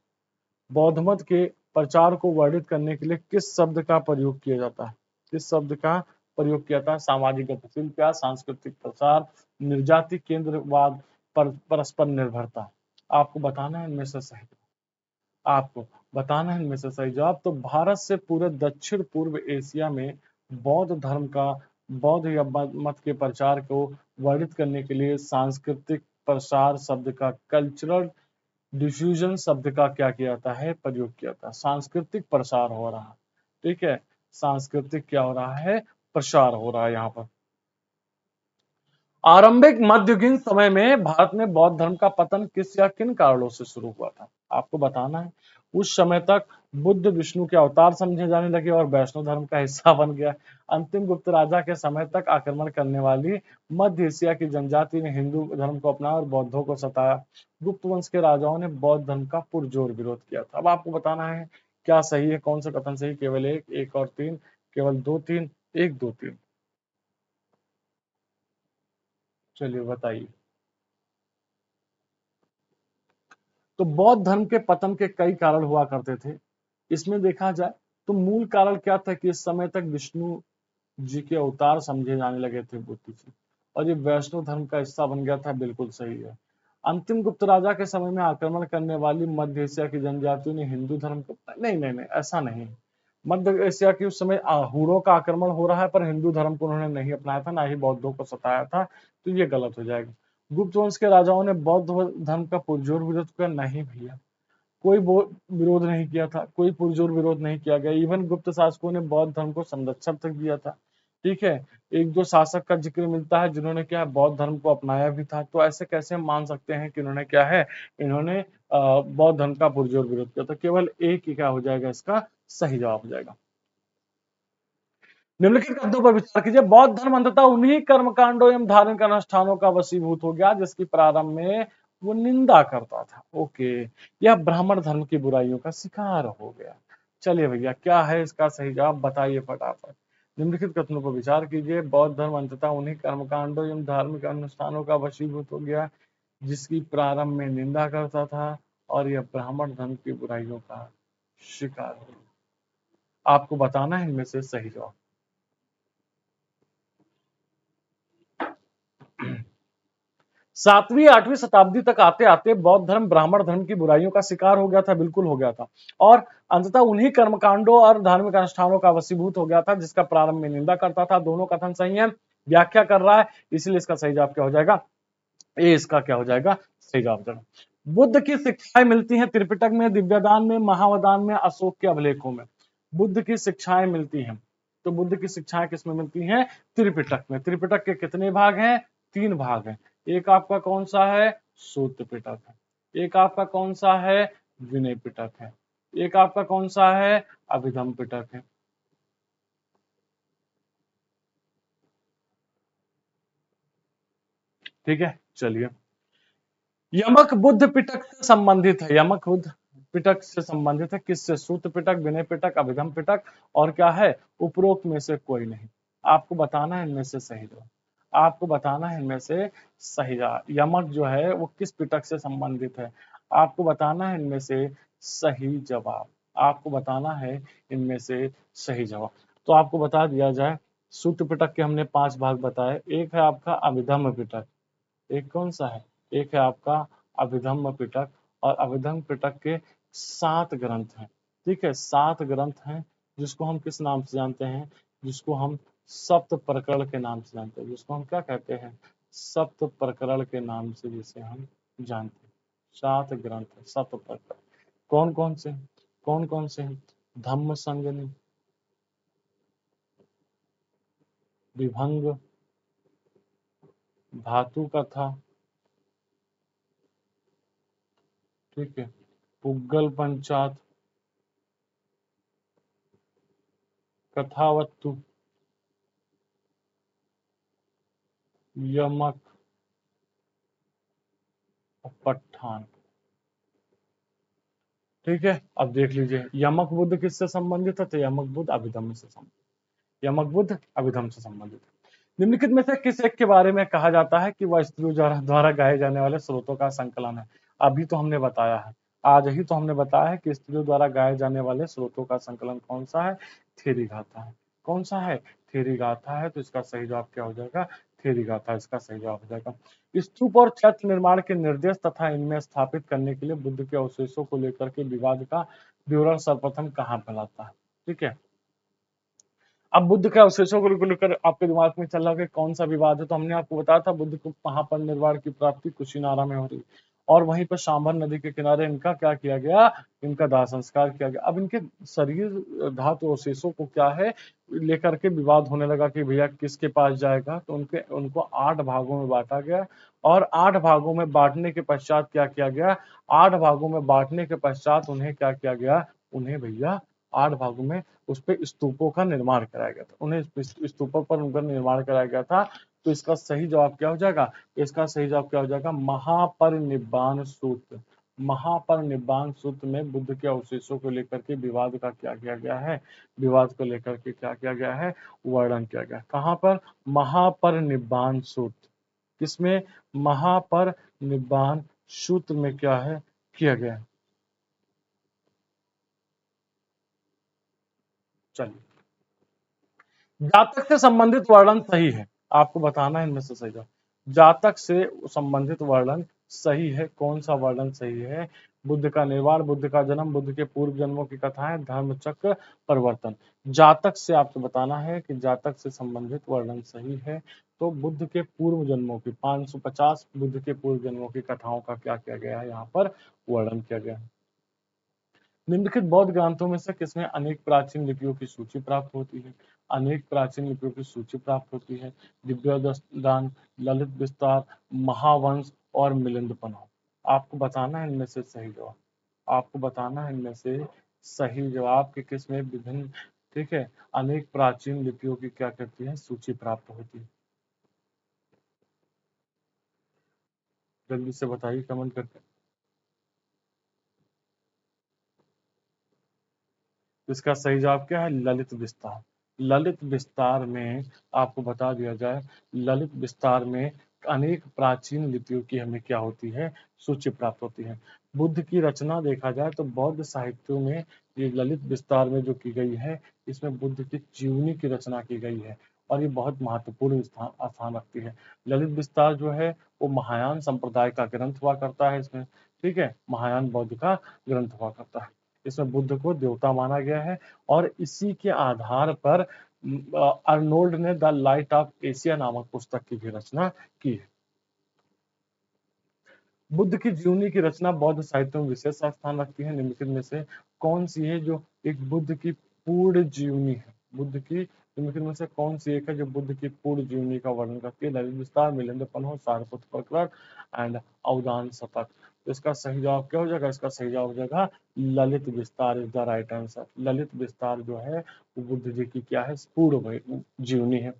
बौद्ध मत के प्रचार को वर्णित करने के लिए किस शब्द का प्रयोग किया जाता है, किस शब्द का प्रयोग किया जाता है, सामाजिक गतिशीलता, सांस्कृतिक प्रसार, निर्जाति केंद्रवाद, परस्पर निर्भरता। आपको बताना है इनमें से सही, आपको बताना है इनमें से सही जवाब। तो भारत से पूरे दक्षिण पूर्व एशिया में बौद्ध धर्म का, बौद्ध या मत के प्रचार को वर्णित करने के लिए सांस्कृतिक प्रसार शब्द का, कल्चरल डिफ्यूजन शब्द का क्या किया जाता है, प्रयोग किया जाता है। सांस्कृतिक प्रसार हो रहा है, ठीक है, सांस्कृतिक क्या हो रहा है, प्रसार हो रहा है यहाँ पर। आरंभिक मध्ययुगीन समय में भारत में बौद्ध धर्म का पतन किस या किन कारणों से शुरू हुआ था, आपको बताना है। उस समय तक बुद्ध विष्णु के अवतार समझे जाने लगे और वैष्णव धर्म का हिस्सा बन गया। अंतिम गुप्त राजा के समय तक आक्रमण करने वाली मध्य एशिया की जनजाति ने हिंदू धर्म को अपनाया और बौद्धों को सताया। गुप्त वंश के राजाओं ने बौद्ध धर्म का पुरजोर विरोध किया था। अब आपको बताना है क्या सही है, कौन सा कथन सही, केवल एक, एक और तीन, केवल दो तीन, एक दो तीन, चलिए बताइए। तो बौद्ध धर्म के पतन के कई कारण हुआ करते थे, इसमें देखा जाए तो मूल कारण क्या था कि इस समय तक विष्णु जी के अवतार समझे जाने लगे थे बुद्ध जी, और ये वैष्णव धर्म का हिस्सा बन गया था, बिल्कुल सही है। अंतिम गुप्त राजा के समय में आक्रमण करने वाली मध्य एशिया की जनजातियों ने हिंदू धर्म को, नहीं नहीं नहीं, ऐसा नहीं। मध्य एशिया के उस समय आहूरों का आक्रमण हो रहा है, पर हिंदू धर्म को उन्होंने नहीं अपनाया था, ना ही बौद्धों को सताया था, तो ये गलत हो जाएगा। गुप्त वंश के राजाओं ने बौद्ध धर्म का पुरजोर विरोध किया, नहीं भैया, कोई विरोध नहीं किया था, कोई पुरजोर विरोध नहीं किया गया। इवन गुप्त शासकों ने बौद्ध धर्म को संरक्षण तक दिया था, ठीक है। एक दो शासक का जिक्र मिलता है जिन्होंने क्या है, बौद्ध धर्म को अपनाया भी था। तो ऐसे कैसे हम मान सकते हैं कि इन्होंने क्या है, इन्होंने बौद्ध धर्म का पुरजोर विरोध किया? तो केवल एक ही क्या हो जाएगा, इसका सही जवाब हो जाएगा। निम्नलिखित कथनों पर विचार कीजिए। बौद्ध धर्म अंततः उन्हीं कर्मकांडों एवं धार्मिक अनुष्ठानों का वशीभूत हो गया जिसकी प्रारंभ में वो निंदा करता था। ओके, यह ब्राह्मण धर्म की बुराइयों का शिकार हो गया। चलिए भैया, क्या है इसका सही जवाब, बताइए फटाफट। निम्नलिखित कथनों पर विचार कीजिए। बौद्ध धर्म अंततः उन्हीं कर्मकांडों एवं धार्मिक अनुष्ठानों का वशीभूत हो गया जिसकी प्रारंभ में निंदा करता था। और यह ब्राह्मण धर्म की बुराइयों का शिकार हुई। आपको बताना है इनमें से सही जवाब। सातवीं आठवीं शताब्दी तक आते आते बौद्ध धर्म ब्राह्मण धर्म की बुराइयों का शिकार हो गया था, बिल्कुल हो गया था, और अंततः उन्हीं कर्मकांडों और धार्मिक अनुष्ठानों का वशीभूत हो गया था जिसका प्रारंभ में निंदा करता था। दोनों कथन सही है, व्याख्या कर रहा है, इसलिए इसका सही जवाब क्या हो जाएगा, ए इसका क्या हो जाएगा, सही जवाब हो जाएगा। बुद्ध की शिक्षाएं मिलती हैं त्रिपिटक में, दिव्यदान में, महावदान में, अशोक के अभिलेखों में। बुद्ध की शिक्षाएं मिलती हैं, तो बुद्ध की शिक्षाएं किसमें मिलती हैं, त्रिपिटक में। त्रिपिटक के कितने भाग हैं, 3 भाग हैं। एक आपका कौन सा है, सूत्र पिटक है, एक आपका कौन सा है, विनय पिटक है, एक आपका कौन सा है, अभिधम पिटक है। ठीक है, चलिए। यमक बुद्ध पिटक से संबंधित है, यमक बुद्ध पिटक से संबंधित है, किससे, सूत्र पिटक, विनय पिटक, अभिधम पिटक, और क्या है, उपरोक्त में से कोई नहीं। आपको बताना है इनमें से सही जवाब, आपको बताना है इनमें से सही जवाब। यमक जो है वो किस पिटक से संबंधित है, आपको बताना है इनमें से सही जवाब, आपको बताना है इनमें से सही जवाब। तो आपको बता दिया जाए, सूत्र पिटक के हमने 5 भाग बताए। एक है आपका अभिधम पिटक, एक कौन सा है, एक है आपका अभिधम्म पिटक, और अभिधम्म पिटक के 7 ग्रंथ हैं। ठीक है, 7 ग्रंथ हैं, जिसको हम किस नाम से जानते हैं, जिसको हम सप्त प्रकरण के नाम से जानते हैं, जिसको हम क्या कहते हैं, सप्त प्रकरण के नाम से जिसे हम जानते हैं। 7 ग्रंथ है, सप्त प्रकरण। कौन कौन से, कौन कौन से हैं, धम्म संगनी, विभंग, धातु कथा, ठीक है, पुग्गल पंचात, कथावत्तु, यमक, पठान। ठीक है, अब देख लीजिए यमक बुद्ध किससे संबंधित है, तो यमक बुद्ध अभिधम्म से संबंधित, यमक बुद्ध अभिधम्म से संबंधित है। निम्नलिखित में से किस एक के बारे में कहा जाता है कि वह स्त्रियों द्वारा गाए जाने वाले स्रोतों का संकलन है। अभी तो हमने बताया है, आज ही तो हमने बताया है कि स्त्रियों द्वारा गाए जाने वाले स्रोतों का संकलन कौन सा है, थेरी गाथा है। कौन सा है, थेरी गाथा है, तो इसका सही जवाब क्या हो जाएगा, थेरी गाथा इसका सही जवाब हो जाएगा। स्तूप और चैत्य निर्माण के निर्देश तथा इनमें स्थापित करने के लिए बुद्ध के अवशेषों को लेकर के विवाद का विवरण सर्वप्रथम कहाँ फैलाता है। ठीक है, अब बुद्ध के अवशेषों को लेकर आपके दिमाग में चल रहा है कि कौन सा विवाद है, तो हमने आपको बताया था बुद्ध को महापरिनिर्वाण की प्राप्ति कुशीनारा में हो रही, और वहीं पर शांभर नदी के किनारे इनका क्या किया गया, इनका दाह संस्कार किया गया। अब इनके शरीर धातु अवशेषों को क्या है लेकर के विवाद होने लगा कि भैया किसके पास जाएगा, तो उनको 8 भागों में बांटा गया, और 8 भागों में बांटने के पश्चात क्या किया गया, 8 भागों में बांटने के पश्चात उन्हें क्या किया गया, उन्हें भैया 8 भागों में उस पे स्तूपों का निर्माण कराया गया था, उन्हें स्तूपों पर उनका निर्माण कराया गया था। तो इसका सही जवाब क्या हो जाएगा, इसका सही जवाब क्या हो जाएगा, महापरिनिब्बाण सूत्र। महापरिनिब्बाण सूत्र में बुद्ध के अवशेषों को लेकर के विवाद का क्या किया गया है, विवाद को लेकर के क्या किया गया है, वर्णन किया गया। कहां पर, महापरिनिब्बाण सूत्र, किसमें, महापरिनिब्बाण सूत्र में क्या है, किया गया है। चलिए, जातक से संबंधित वर्णन सही है, आपको बताना है इनमें से सही जवाब। जातक से संबंधित वर्णन सही है, कौन सा वर्णन सही है, बुद्ध का निर्वाण, बुद्ध का जन्म, बुद्ध के पूर्व जन्मों की कथाएं, धर्म चक्र परिवर्तन। जातक से आपको बताना है कि जातक से संबंधित वर्णन सही है, तो बुद्ध के पूर्व जन्मों की 550 बुद्ध के पूर्व जन्मों की कथाओं का क्या किया गया है, यहाँ पर वर्णन किया गया है। निम्नलिखित बौद्ध ग्रंथों में से किसमें अनेक प्राचीन लिपियों की सूची प्राप्त होती है, अनेक प्राचीन लिपियों की सूची प्राप्त होती है, दिव्यदान, ललित विस्तार, महावंश और मिलिंद पन्हा। आपको बताना है इनमें से सही जवाब, आपको बताना है इनमें से सही जवाब कि किसमें विभिन्न, ठीक है, अनेक प्राचीन लिपियों की क्या करती है, सूची प्राप्त होती है। जल्दी से बताइए कमेंट करके। इसका सही जवाब क्या है, ललित विस्तार। ललित विस्तार में आपको बता दिया जाए, ललित विस्तार में अनेक प्राचीन लिपियों की हमें क्या होती है, सूची प्राप्त होती है। बुद्ध की रचना देखा जाए तो बौद्ध साहित्यों में ये ललित विस्तार में जो की गई है, इसमें बुद्ध की जीवनी की रचना की गई है और ये बहुत महत्वपूर्ण स्थान स्थान रखती है। ललित विस्तार जो है वो महायान संप्रदाय का ग्रंथ हुआ करता है इसमें, ठीक है, महायान बौद्ध का ग्रंथ हुआ करता है। इसमें बुद्ध को देवता माना गया है और इसी के आधार पर अर्नोल्ड ने द लाइट ऑफ एशिया नामक पुस्तक की भी रचना की है। बुद्ध की जीवनी की रचना बौद्ध साहित्य में विशेष स्थान रखती है। निम्नलिखित में से कौन सी है जो एक बुद्ध की पूर्ण जीवनी है? बुद्ध की निम्नलिखित में से कौन सी एक है जो बुद्ध की पूर्ण जीवनी का वर्णन करती है? ललित विस्तार, मिलिंद पन्हो, सारपुत्र प्रकरण एंड अवदान शतक। तो इसका सही जवाब क्या हो जाएगा? इसका सही जवाब हो जाएगा ललित विस्तार is the right answer. Lalit विस्तार जो है वो बुद्ध जी की क्या है? पूर्ण जीवनी है।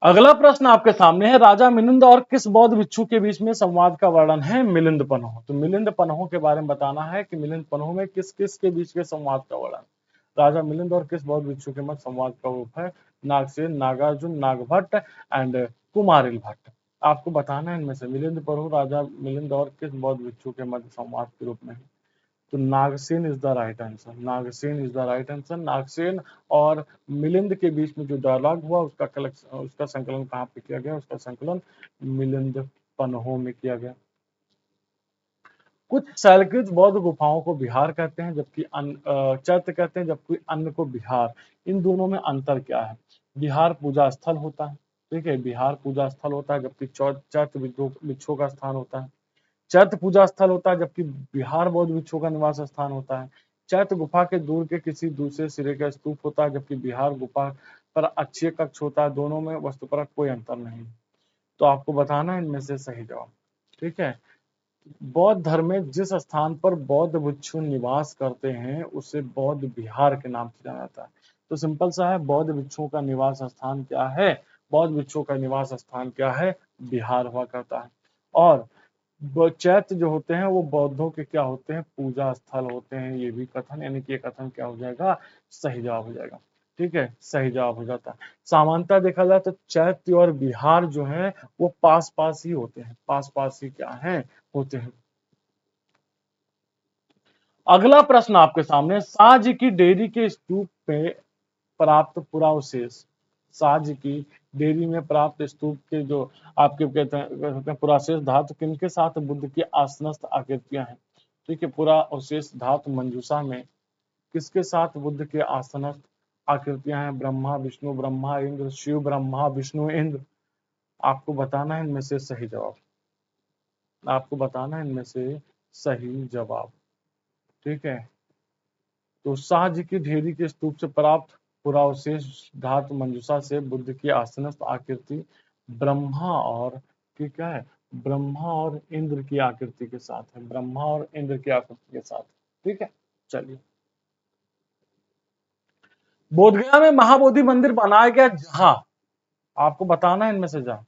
अगला प्रश्न आपके सामने है, राजा मिलिंद और किस बौद्ध भिक्षु के बीच में संवाद का वर्णन है? मिलिंद पन्हो। तो मिलिंद पन्हो के बारे में बताना है कि मिलिंद पन्हो में किस किस के बीच के संवाद का वर्णन। राजा मिलिंद और किस बौद्ध भिक्षु के मध्य संवाद का रूप है? नागसेन, नागार्जुन, नागभट्ट एंड कुमारिल भट्ट। आपको बताना है इनमें से मिलिंद पन्हो, राजा मिलिंद और किस बौद्ध भिक्षु के मध्य संवाद के रूप में है? तो Nagasena is the right answer. Nagasena is the right answer. Nagasena और मिलिंद के बीच में जो डायलॉग हुआ उसका संकलन कहाँ पे किया गया? उसका संकलन मिलिंद पन्हो में किया गया। कुछ शैलकृत बौद्ध गुफाओं को बिहार कहते हैं जबकि चैत्य कहते हैं, जबकि अन्य को बिहार। इन दोनों में अंतर क्या है? बिहार पूजा स्थल होता है, ठीक है, बिहार पूजा स्थल होता है, जबकि चैत्य भिक्षुओं का स्थान होता है। चैत्य पूजा स्थल होता है जबकि बिहार बौद्ध भिक्षुओं का निवास स्थान होता है। चैत्य गुफा के दूर के किसी दूसरे सिरे का स्तूप होता है जबकि बिहार गुफा पर अक्षय कक्ष होता है। दोनों में वस्तुपरक कोई अंतर नहीं। तो आपको बताना है इनमें से सही जवाब, ठीक है। बौद्ध धर्म में जिस स्थान पर बौद्ध भिक्षु निवास करते हैं उसे बौद्ध विहार के नाम से जाना जाता है। तो सिंपल सा है, बौद्ध भिक्षुओं का निवास स्थान क्या है? बौद्ध भिक्षुओं का निवास स्थान क्या है? बिहार हुआ करता है। और चैत्य जो होते हैं वो बौद्धों के क्या होते हैं? पूजा स्थल होते हैं। ये भी कथन, यानी कि ये कथन क्या हो जाएगा? सही जवाब हो जाएगा, ठीक है, सही जवाब हो जाता है। सामान्यतः देखा जाए तो चैत्य और बिहार जो है वो पास पास ही होते हैं, पास पास ही क्या है? होते हैं। अगला प्रश्न आपके सामने, साज की डेयरी के स्तूप पे प्राप्त पुरावशेष, साज की डेयरी में प्राप्त स्तूप के जो आपके कहते हैं पुरावशेष धातु किनके साथ बुद्ध की आसनस्थ आकृतियां हैं? ठीक है, पुरावशेष धातु मंजूषा में किसके साथ बुद्ध के आसनस्थ आकृतियां हैं? ब्रह्मा विष्णु, ब्रह्मा इंद्र, शिव ब्रह्मा विष्णु इंद्र। आपको बताना है इनमें से सही जवाब। आपको बताना है इनमें से सही जवाब, ठीक है। तो शाह जी की ढेरी के स्तूप से प्राप्त पुरावशेष धातु मंजूषा से बुद्ध की आसनस्थ आकृति ब्रह्मा और की क्या है? ब्रह्मा और इंद्र की आकृति के साथ है, ब्रह्मा और इंद्र की आकृति के साथ, ठीक है। चलिए, बोधगया में महाबोधि मंदिर बनाया गया जहां, आपको बताना है इनमें से जहां,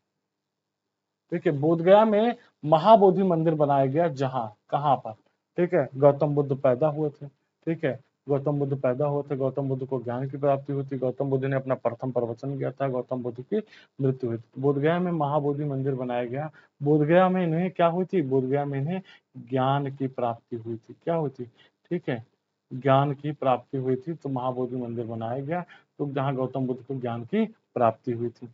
ठीक है, बोधगया में महाबोधि मंदिर बनाया गया जहां, कहां पर? ठीक है, गौतम बुद्ध पैदा हुए थे, ठीक है, गौतम बुद्ध पैदा हुए थे, गौतम बुद्ध को ज्ञान की प्राप्ति हुई थी, गौतम बुद्ध ने अपना प्रथम प्रवचन किया था, गौतम बुद्ध की मृत्यु हुई थी। बोधगया में महाबोधि मंदिर बनाया गया। बोधगया में इन्हें क्या हुई थी? बोधगया में इन्हें ज्ञान की प्राप्ति हुई थी। क्या हुई थी? ठीक है, ज्ञान की प्राप्ति हुई थी, तो महाबोधि मंदिर बनाया गया, तो जहां गौतम बुद्ध को ज्ञान की प्राप्ति हुई थी।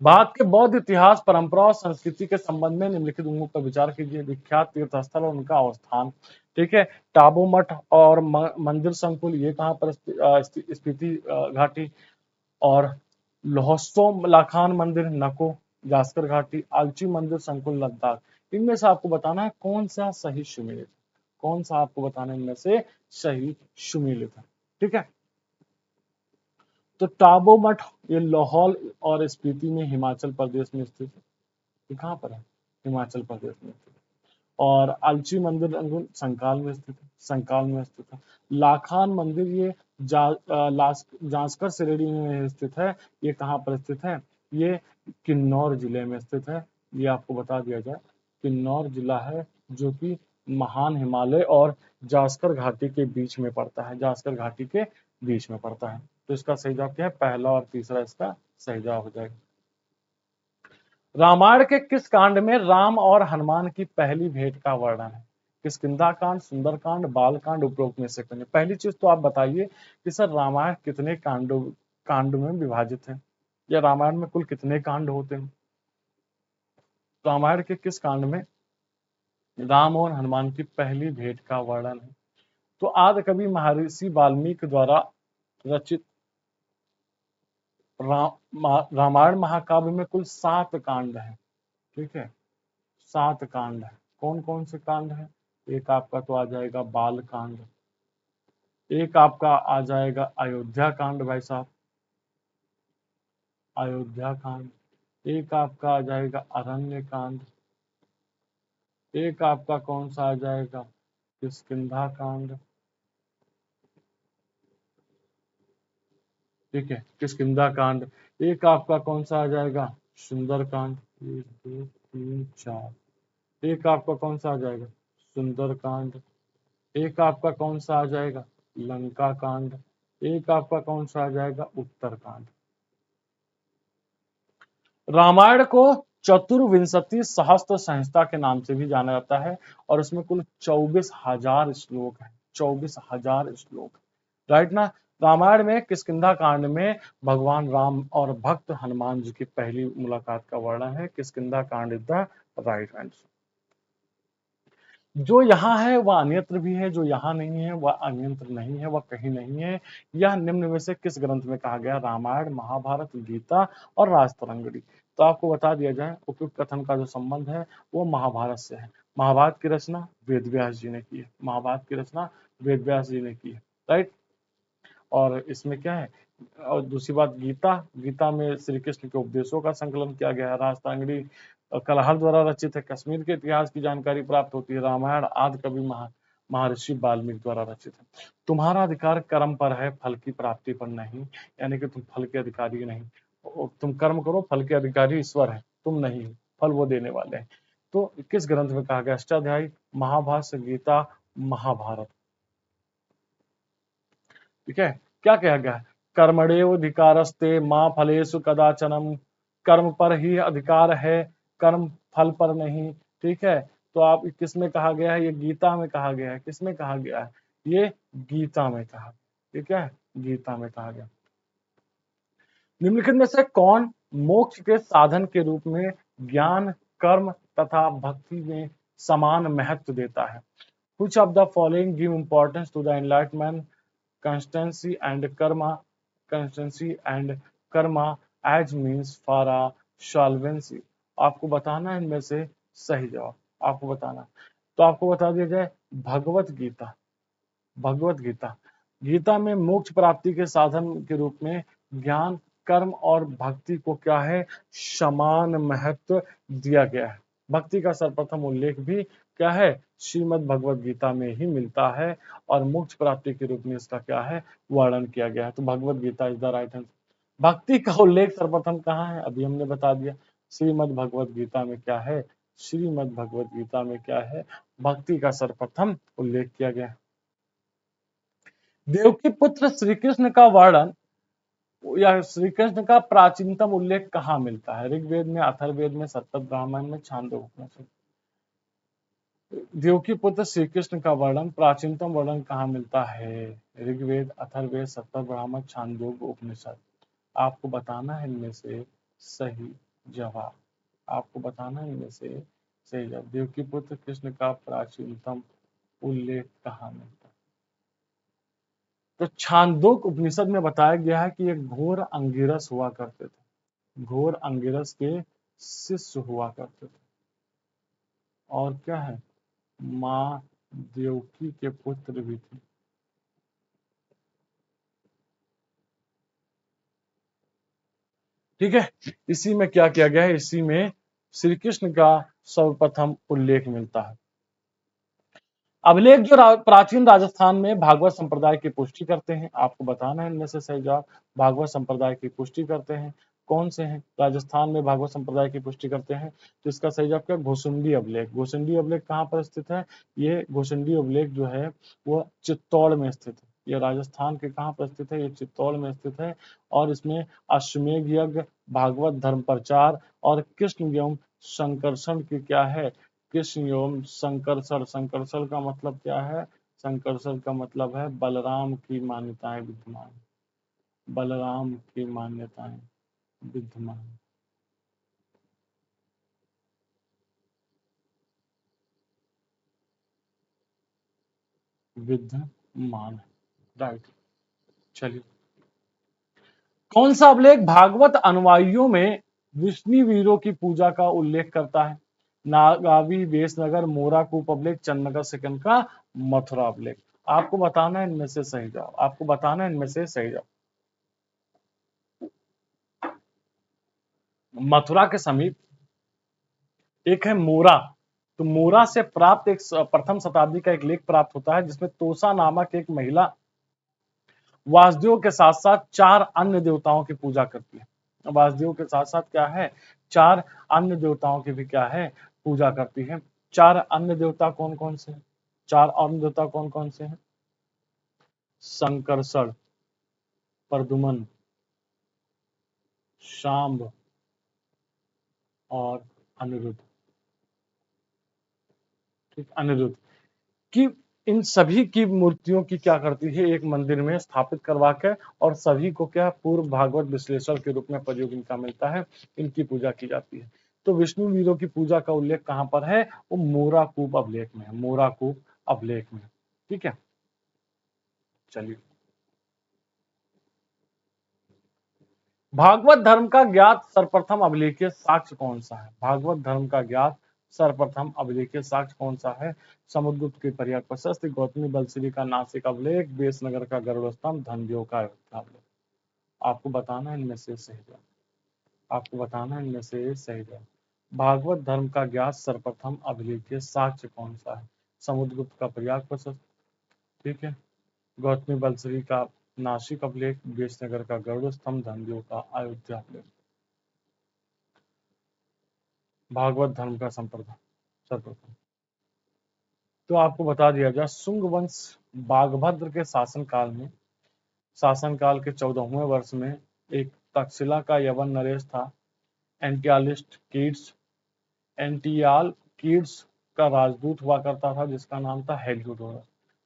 भारत के बौद्ध इतिहास, परंपरा और संस्कृति के संबंध में निम्नलिखित अंगों पर विचार कीजिए। विख्यात तीर्थ स्थल और उनका अवस्थान, ठीक है, टाबू मठ और मंदिर संकुल, ये कहाँ पर स्पीति घाटी, और लोहस्तोम लाखान मंदिर नको, जास्कर घाटी, आलची मंदिर संकुल लद्दाख। इनमें से आपको बताना है कौन सा सही सुमेलित, कौन सा आपको बताना है इनमें से सही सुमेलित है, ठीक है। तो टाबो मठ ये लाहौल और स्पीति में हिमाचल प्रदेश में स्थित है। ये कहाँ पर है? हिमाचल प्रदेश में स्थित है। और अलची मंदिर संकाल में स्थित है, संकाल में स्थित है। लाखान मंदिर ये जांस्कर श्रेणी में स्थित है। ये कहाँ पर स्थित है? ये किन्नौर जिले में स्थित है। ये आपको बता दिया जाए, किन्नौर जिला है जो कि महान हिमालय और जास्कर घाटी के बीच में पड़ता है, जास्कर घाटी के बीच में पड़ता है। तो इसका सही जवाब क्या है? पहला और तीसरा इसका सही जवाब हो जाएगा। रामायण के किस कांड में राम और हनुमान की पहली भेंट का वर्णन है? किष्किंधा कांड, सुंदरकांड, बाल कांड, उपरोक्त में से कौन? पहली चीज तो आप बताइए कि सर रामायण कितने कांड में विभाजित है, या रामायण में कुल कितने कांड होते हैं? रामायण के किस कांड में राम और हनुमान की पहली भेंट का वर्णन है? तो आदि कवि महर्षि वाल्मीकि द्वारा रचित रामायण महाकाव्य में कुल 7 कांड हैं। ठीक है, 7 कांड है। कौन कौन से कांड है? एक आपका तो आ जाएगा बाल कांड, एक आपका आ जाएगा अयोध्या कांड भाई साहब, अयोध्या कांड, एक आपका आ जाएगा अरण्य कांड, एक आपका कौन सा आ जाएगा किष्किंधा कांड। ठीक है, किष्किंधा कांड। एक आपका कौन सा आ जाएगा सुंदर कांड। 1 2 3 4। एक आपका कौन सा आ जाएगा सुंदर कांड। एक आपका कौन सा आ जाएगा लंका कांड। एक आपका कौन सा आ जाएगा उत्तर कांड। रामायण को चतुर्विंशति सहस्त्र संहिता के नाम से भी जाना जाता है और उसमें कुल 24,000 श्लोक है। 24,000 श्लोक, राइट ना। रामायण में किष्किंधा कांड में भगवान राम और भक्त हनुमान जी की पहली मुलाकात का वर्णन है। किष्किंधा कांड इज द राइट आंसर। जो यहाँ है वह अन्यत्र भी है, जो यहाँ नहीं है वह अन्यत्र नहीं है, वह कहीं नहीं है। यह निम्न में से किस ग्रंथ में कहा गया? रामायण, महाभारत, गीता और राजतरंगिणी। तो आपको बता दिया जाए, उपयुक्त कथन का जो संबंध है वो महाभारत से है। महाभारत की रचना वेद व्यास जी ने की है। महाभारत की रचना वेद व्यास जी ने की है, राइट। और इसमें क्या है, और दूसरी बात गीता में श्री कृष्ण के उपदेशों का संकलन किया गया है। राजतरंगिणी कलहर द्वारा रचित है। कश्मीर के इतिहास की जानकारी प्राप्त होती है। रामायण आदि कवि महर्षि वाल्मीकि द्वारा रचित है। तुम्हारा अधिकार कर्म पर है, फल की प्राप्ति पर नहीं, यानी कि तुम फल के अधिकारी नहीं। तुम कर्म करो, फल के अधिकारी ईश्वर है, तुम नहीं हो, फल वो देने वाले हैं। तो किस ग्रंथ में कहा गया? अष्टाध्यायी, महाभाष्य, गीता, महाभारत। ठीक है, क्या कहा गया है? कर्मणेव अधिकारस्ते मां फलेषु कदाचनम। कर्म पर ही अधिकार है, कर्म फल पर नहीं। ठीक है, तो आप किस में कहा गया है? ये गीता में कहा गया है। किस में कहा गया है? ये गीता में कहा। ठीक है, गीता में कहा गया। निम्नलिखित में से कौन मोक्ष के साधन के रूप में ज्ञान, कर्म तथा भक्ति में समान महत्व देता है? Which of the following give importance to the enlightenment, constancy and karma as means for a solvency? आपको बताना है इनमें से सही जवाब, आपको बताना। तो आपको बता दिया जाए भगवत गीता। भगवत गीता, गीता में मोक्ष प्राप्ति के साधन के रूप में ज्ञान, कर्म और भक्ति को क्या है? समान महत्व दिया गया है। भक्ति का सर्वप्रथम उल्लेख भी क्या है? श्रीमद् भगवत गीता में ही मिलता है और मोक्ष प्राप्ति के रूप में इसका क्या है? वर्णन किया गया है। तो Bhagavad Gita is the right answer. भक्ति का उल्लेख सर्वप्रथम कहाँ है? अभी हमने बता दिया, श्रीमद् भगवत गीता में क्या है? श्रीमद् भगवत गीता में क्या है? भक्ति का सर्वप्रथम उल्लेख किया गया है। देवकी पुत्र श्री कृष्ण का वर्णन या श्री कृष्ण का प्राचीनतम उल्लेख कहाँ मिलता है? ऋग्वेद में, अथर्ववेद में, सप्तब्राह्मण में, छांदोग्य में। देवकी पुत्र श्री कृष्ण का वर्णन, प्राचीनतम वर्णन कहाँ मिलता है? ऋग्वेद, अथर्ववेद, सप्तब्राह्मण, छांदोग्य उपनिषद। आपको बताना है इनमें से सही जवाब। आपको बताना है इनमें से सही जवाब। देवकी पुत्र कृष्ण का प्राचीनतम उल्लेख कहाँ मिलता है? तो छांदोग्य उपनिषद में बताया गया है कि एक घोर अंगिरस हुआ करते थे। घोर अंगिरस के शिष्य हुआ करते थे और क्या है? मां देवकी के पुत्र भी थे। ठीक है, इसी में क्या किया गया है? इसी में श्री कृष्ण का सर्वप्रथम उल्लेख मिलता है। अभिलेख जो प्राचीन राजस्थान में भागवत संप्रदाय की पुष्टि करते हैं। आपको बताना है इनमें से सही जवाब। भागवत संप्रदाय की पुष्टि करते हैं, कौन से हैं? राजस्थान में भागवत संप्रदाय की पुष्टि करते हैं। तो इसका सही जवाब क्या? घोसुंडी अभिलेख। घोसुंडी अभिलेख कहाँ पर स्थित है? ये घोसुंडी अभिलेख जो है वो चित्तौड़ में स्थित है। ये राजस्थान के कहाँ पर स्थित है? ये चित्तौड़ में स्थित है। और इसमें अश्वमेध यज्ञ, भागवत धर्म प्रचार और कृष्ण एवं संकर्षण की क्या है? कृष्ण एवं संकर्षण। संकर्षण का मतलब क्या है? संकर्षण का मतलब है बलराम की मान्यताएं विद्यमान, बलराम की मान्यताएं विद्यमान। विद्यमान, राइट। चलिए, कौन सा अभिलेख भागवत अनुयायियों में विष्णु वीरों की पूजा का उल्लेख करता है? नागावी, बेसनगर, मोरा कूप अभिलेख, चंदनगर सेकंड का मथुरा अभिलेख। आपको बताना है इनमें से सही जवाब, आपको बताना है इनमें से सही जवाब। मथुरा के समीप एक है मोरा। तो मोरा से प्राप्त एक प्रथम शताब्दी का एक लेख प्राप्त होता है जिसमें तोसा नामक एक महिला वासुदेव के साथ साथ 4 अन्य देवताओं की पूजा करती है। वासुदेव के साथ साथ क्या है? 4 अन्य देवताओं की भी क्या है? पूजा करती है। 4 अन्य देवता कौन कौन से हैं? 4 अन्य देवता कौन कौन से हैं? संकर्षण, प्रद्युम्न, शांब और अनिरुद्ध। ठीक, अनिरुद्ध की इन सभी की मूर्तियों की क्या करती है? एक मंदिर में स्थापित करवा के, और सभी को क्या पूर्व भागवत विश्लेषण के रूप में प्रयोग इनका मिलता है, इनकी पूजा की जाती है। तो विष्णु वीरों की पूजा का उल्लेख कहां पर है? वो मोराकूप अभिलेख में है, मोराकूप अभिलेख में। ठीक है, चलिए। भागवत धर्म का ज्ञात सर्वप्रथम अभिलेखीय साक्ष्य कौन सा है? भागवत धर्म का ज्ञात सर्वप्रथम अभिलेखीय साक्ष्य कौन सा है? समुद्रगुप्त की पर्याय प्रशस्ति, गौतमी बलश्री का नासिक अभिलेख, बेसनगर का गरुड़ स्तंभ, धनदेव का अयोध्या अभिलेख। आपको बताना है इनमें से सही जवाब, आपको बताना है इनमें से सही जवाब। भागवत धर्म का ज्ञात सर्वप्रथम अभिलेखीय साक्ष्य कौन सा है? समुद्रगुप्त का प्रयाग प्रशस्ति, ठीक है, गौतमी बलश्री का नासिक अभिलेख, बेसनगर का गरुड़ स्तंभ, धनदेव का अयोध्या अभिलेख। भागवत धर्म का संप्रदाय सर्वप्रथम। तो आपको बता दिया जाए, शुंग वंश बागभद्र के शासनकाल के 14वें वर्ष में एक तक्षशिला का यवन नरेश था। एंटियालिस्ट कीड्स एंटियाल कीड्स का राजदूत हुआ करता था जिसका नाम था हेलियोडोरस।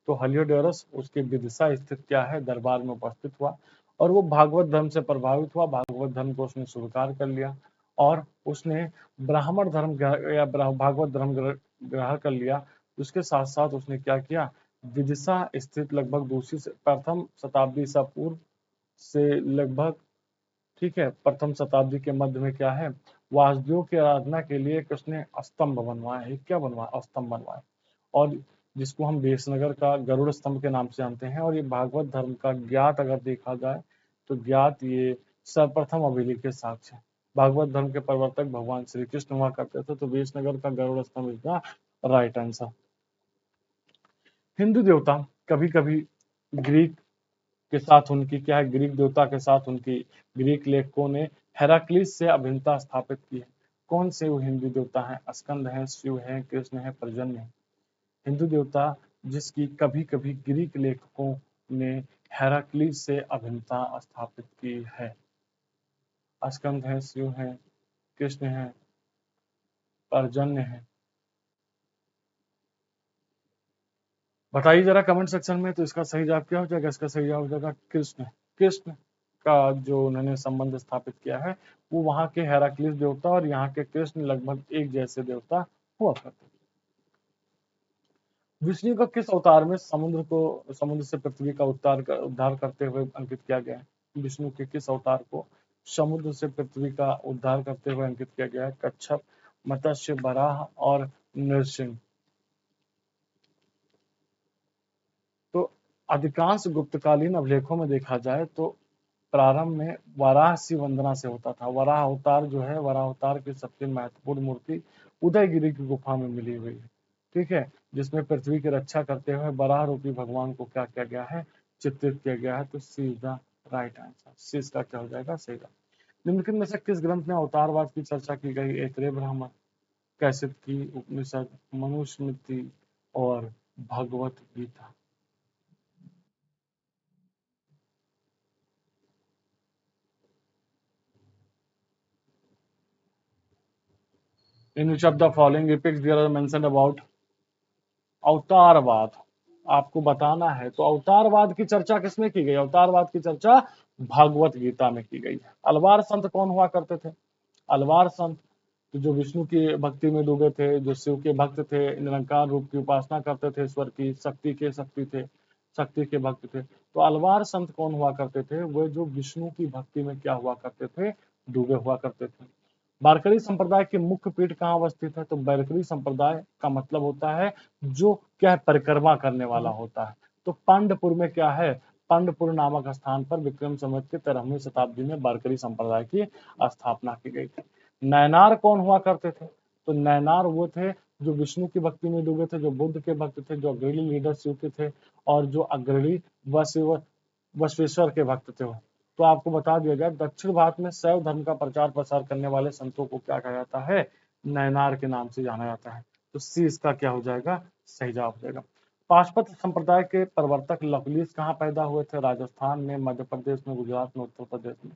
तो हेलियोडोरस उसके विदिशा स्थित क्या है? दरबार में उपस्थित हुआ और वो भागवत धर्म से प्रभावित हुआ। भागवत धर्म को उसने स्वीकार कर लिया और उसने ब्राह्मण धर्म या भागवत धर्म ग्रहण कर लिया। उसके साथ साथ उसने क्या किया? विदिशा स्थित लगभग दूसरी से प्रथम शताब्दी ईसा पूर्व से लगभग, ठीक है, प्रथम शताब्दी के मध्य में क्या है? वासुदेव की आराधना के लिए कृष्ण ने स्तंभ बनवाए हैं। क्या बनवाया? स्तंभ बनवाए। और जिसको हम बेसनगर का गरुड़ स्तंभ के नाम से जानते हैं। और ये भागवत धर्म का ज्ञात अगर देखा जाए तो ज्ञात ये सर्वप्रथम अभिलेखीय साक्ष्य है। भागवत धर्म के प्रवर्तक भगवान श्री कृष्ण हुआ करते थे। तो बेसनगर का गरुड़ स्तंभ is the right answer. Hindu देवता कभी कभी ग्रीक के साथ उनकी क्या है? ग्रीक देवता के साथ उनकी ग्रीक लेखकों ने हेराक्लिस से अभिन्नता स्थापित की है। कौन से वो हिंदू देवता है? स्कंद है, शिव है, कृष्ण है, पर्जन्य है। हिंदू देवता जिसकी कभी कभी ग्रीक लेखकों ने हेराक्लिस से अभिन्नता स्थापित की है। स्कंद है, शिव है, कृष्ण है, पर्जन्य है। बताइए जरा कमेंट सेक्शन में। तो इसका सही जवाब क्या हो जाएगा? इसका सही जवाब हो जाएगा कृष्ण। कृष्ण का जो उन्होंने संबंध स्थापित किया है वो वहां के हेराक्लिस देवता और यहाँ के कृष्ण लगभग एक जैसे देवता हुआ करते। विष्णु का किस अवतार में समुद्र से पृथ्वी का उद्धार करते हुए अंकित किया गया है? विष्णु के किस अवतार को समुद्र से पृथ्वी का उद्धार करते हुए अंकित किया गया है? कच्छप, मत्स्य, बराह और नृसिंह। तो अधिकांश गुप्तकालीन अभिलेखों में देखा जाए तो प्रारंभ में वाराणसी वंदना से होता था। वराह अवतार जो है, वराह अवतार की सबसे महत्वपूर्ण मूर्ति उदयगिरी की गुफा में मिली हुई है। ठीक है, जिसमें पृथ्वी की रक्षा करते हुए बराह रूपी भगवान को क्या किया गया है? चित्रित किया गया है। तो सी इज द राइट आंसर। सी इसका क्या हो जाएगा? सही। निम्नलिखित में से किस ग्रंथ में अवतारवाद की चर्चा की गई? ऐतरेय ब्राह्मण, कैसिकी उपनिषद, मनुस्मृति और Bhagavad Gita. In which of the following epics there are mentioned about अवतारवाद। आपको बताना है तो अवतारवाद की चर्चा किसमें की गई? अवतारवाद की चर्चा भागवत गीता में की गई है। अलवार संत कौन हुआ करते थे? अलवार संत जो विष्णु की भक्ति में डूबे थे, जो शिव के भक्त थे, निरंकार रूप की उपासना करते थे, ईश्वर की शक्ति के भक्त थे। तो अलवार संत कौन हुआ करते थे? वे जो विष्णु की भक्ति में क्या हुआ करते थे? डूबे हुआ करते थे। बारकरी संप्रदाय की मुख्य पीठ कहाँ अवस्थित है? तो बारकरी संप्रदाय का मतलब होता है जो क्या है, परिक्रमा करने वाला होता है। तो पांडपुर में क्या है? पांडपुर नामक स्थान पर विक्रम संवत के 13वीं शताब्दी में बारकरी संप्रदाय की स्थापना की गई थी। नैनार कौन हुआ करते थे? तो नैनार वो थे जो विष्णु की भक्ति में डूबे थे, जो बुद्ध के भक्त थे, जो अग्रणी लीडर शिव के थे और जो अग्रणी बसवेश्वर के भक्त थे। तो आपको बता दिया जाए, दक्षिण भारत में शैव धर्म का प्रचार प्रसार करने वाले संतों को क्या कहा जाता है? नैनार के नाम से जाना जाता है। तो सी इसका क्या हो जाएगा? सही जवाब हो जाएगा। पाशुपत संप्रदाय के प्रवर्तक लवलीस कहाँ पैदा हुए थे? राजस्थान में, मध्य प्रदेश में, गुजरात में, उत्तर प्रदेश में।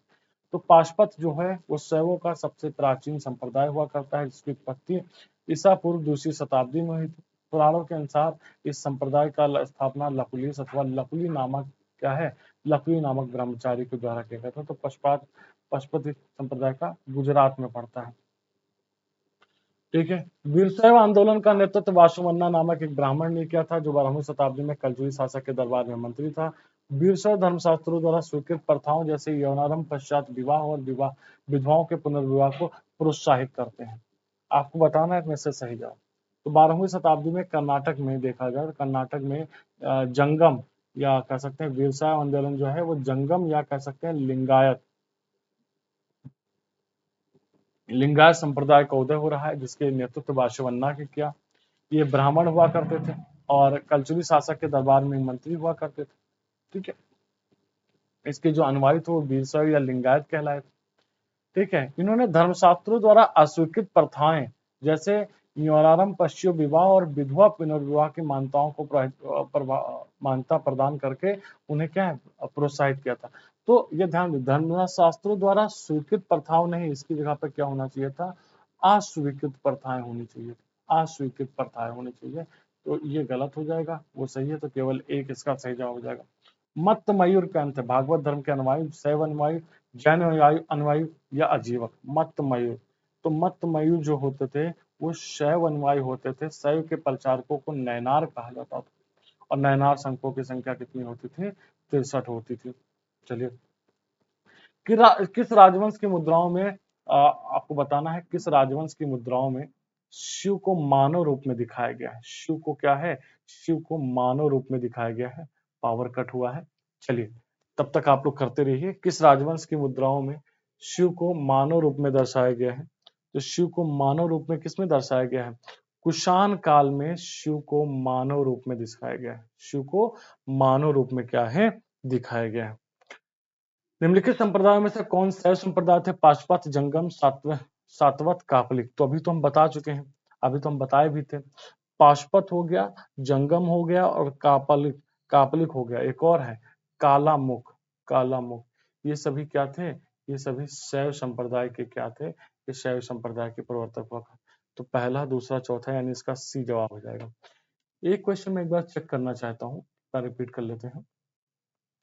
तो पाशुपत जो है वो शैवों का सबसे प्राचीन संप्रदाय हुआ करता है, जिसकी उत्पत्ति ईसा पूर्व 2वीं शताब्दी में हुई थी। पुराणों के अनुसार इस संप्रदाय का स्थापना लकुलिस अथवा लकुली नामक क्या है, लकुली नामक ब्रह्मचारी के द्वारा किया गया था। तो पशुपति संप्रदाय का गुजरात में पड़ता है। ठीक है। वीरशैव आंदोलन का नेतृत्व वासुमन्ना नामक एक ब्राह्मण ने किया था, जो 12वीं शताब्दी में कलजुगी शासक के दरबार में मंत्री था। वीरशैव धर्मशास्त्रों द्वारा स्वीकृत प्रथाओं जैसे यौनारंभ पश्चात विवाह और विधवाओं के पुनर्विवाह को प्रोत्साहित करते हैं। आपको बताना है इसमें से सही जवाब। तो 12वीं शताब्दी में कर्नाटक में देखा जाए, कर्नाटक में जंगम या कह सकते हैं वीरशैव आंदोलन जो है वो जंगम या कह सकते हैं लिंगायत संप्रदाय का उदय हो रहा है, जिसके नेतृत्व वासुमन्ना के किया। ये ब्राह्मण हुआ करते थे और कलचुगी शासक के दरबार में मंत्री हुआ करते थे। ठीक है। इसके जो अनुयायी थे वो वीरशैव या लिंगायत कहलाए थे। ठीक है। इन्होंने धर्मशास्त्रों द्वारा अस्वीकृत प्रथाएं जैसे यौनारंभ पश्चिम विवाह और विधवा पुनर्विवाह की मान्यताओं को मान्यता प्रदान करके उन्हें क्या है, प्रोत्साहित किया था। तो ये ध्यान दें, धर्मशास्त्रों द्वारा स्वीकृत प्रथाओं नहीं, इसकी जगह पर क्या होना चाहिए था? अस्वीकृत प्रथाएं होनी चाहिए, अस्वीकृत प्रथाएं होनी चाहिए। तो ये गलत हो जाएगा, वो सही है। तो केवल एक इसका सही जवाब हो जाएगा। मत मयूर के अंत भागवत धर्म के अनुयायी, शैव अनुयायी, जैन अनुयायी या अजीवक। मत मयूर, तो मत मयूर जो होते थे वो शैव अनुयायी होते थे। शैव के प्रचारकों को नैनार कहा जाता था और नैनार संघों की संख्या कितनी होती थी? 63 होती थी। चलिए, किस राजवंश की मुद्राओं में आपको बताना है, किस राजवंश की मुद्राओं में शिव को मानव रूप में दिखाया गया है? शिव को क्या है? शिव को मानव रूप में दिखाया गया है। पावर कट हुआ है। चलिए, तब तक आप लोग करते रहिए। किस राजवंश की मुद्राओं में शिव को मानव रूप में दर्शाया गया है? तो शिव को मानव रूप में किस में दर्शाया गया है? कुषाण काल में शिव को मानव रूप में दिखाया गया है। शिव को मानव रूप में क्या है? दिखाया गया है। निम्नलिखित संप्रदायों में से कौन शैव संप्रदाय थे? पाशुपत, जंगम, सातवत, कापलिक। तो अभी तो हम बता चुके हैं, अभी तो हम बताए भी थे। पाशुपत हो गया, जंगम हो गया और कापलिक कापलिक हो गया। एक और है कालामुख, कालामुख। ये सभी क्या थे? ये सभी शैव संप्रदाय के क्या थे? ये शैव संप्रदाय के प्रवर्तक हुआ। तो पहला, दूसरा, चौथा यानी इसका सी जवाब हो जाएगा। एक क्वेश्चन मैं एक बार चेक करना चाहता हूँ, रिपीट कर लेते हैं।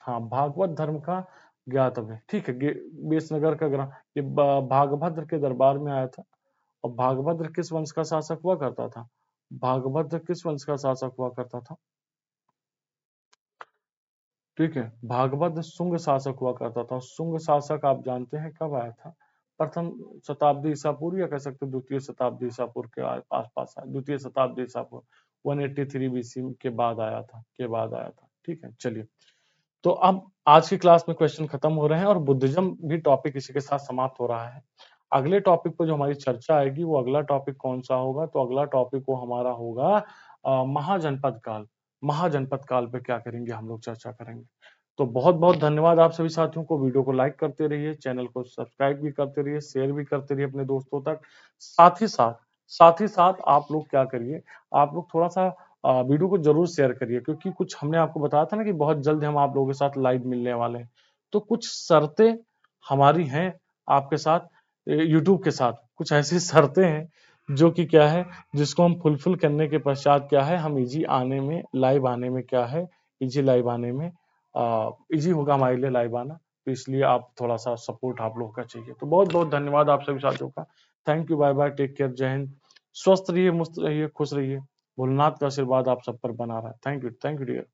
हाँ, भागवत धर्म का ज्ञातव्य, ठीक है। बेसनगर का ग्रह ये भागभद्र के दरबार में आया था। और भागभद्र किस वंश का शासक हुआ करता था? भागभद्र किस वंश का शासक हुआ करता था? ठीक है, भागभद्र शुंग शासक हुआ करता था। शुंग शासक आप जानते हैं कब आया था? प्रथम शताब्दी ईसा पूर्व या कह सकते द्वितीय शताब्दी ईसा पूर्व के आसपास आया। द्वितीय शताब्दी ईसा पूर्व 183 बीसी के बाद आया था, ठीक है। चलिए, तो अब आज की क्लास में क्वेश्चन खत्म हो रहे हैं और बुद्धिज्म भी टॉपिक इसी के साथ समाप्त हो रहा है। अगले टॉपिक पर जो हमारी चर्चा आएगी वो अगला टॉपिक कौन सा होगा? तो अगला टॉपिक वो हमारा होगा महाजनपद काल। महाजनपद काल पे क्या करेंगे हम लोग, चर्चा करेंगे। तो बहुत बहुत धन्यवाद आप सभी साथियों को। वीडियो को लाइक करते रहिए, चैनल को सब्सक्राइब भी करते रहिए, शेयर भी करते रहिए अपने दोस्तों तक। साथ ही साथ आप लोग क्या करिए, आप लोग थोड़ा सा वीडियो को जरूर शेयर करिए, क्योंकि कुछ हमने आपको बताया था ना कि बहुत जल्द हम आप लोगों के साथ लाइव मिलने वाले हैं। तो कुछ शर्तें हमारी हैं आपके साथ, यूट्यूब के साथ कुछ ऐसी शर्तें हैं जो कि क्या है, जिसको हम फुलफिल करने के पश्चात क्या है, हम इजी आने में, लाइव आने में क्या है, इजी लाइव आने में इजी होगा हमारे लिए लाइव आना। तो इसलिए आप थोड़ा सा सपोर्ट आप लोगों का चाहिए। तो बहुत बहुत धन्यवाद आप सभी साथियों का। Thank you, bye bye, take care, जय हिंद। स्वस्थ रहिए, मस्त रहिए, खुश रहिए। भोलेनाथ का आशीर्वाद आप सब पर बना रहा है। Thank you dear.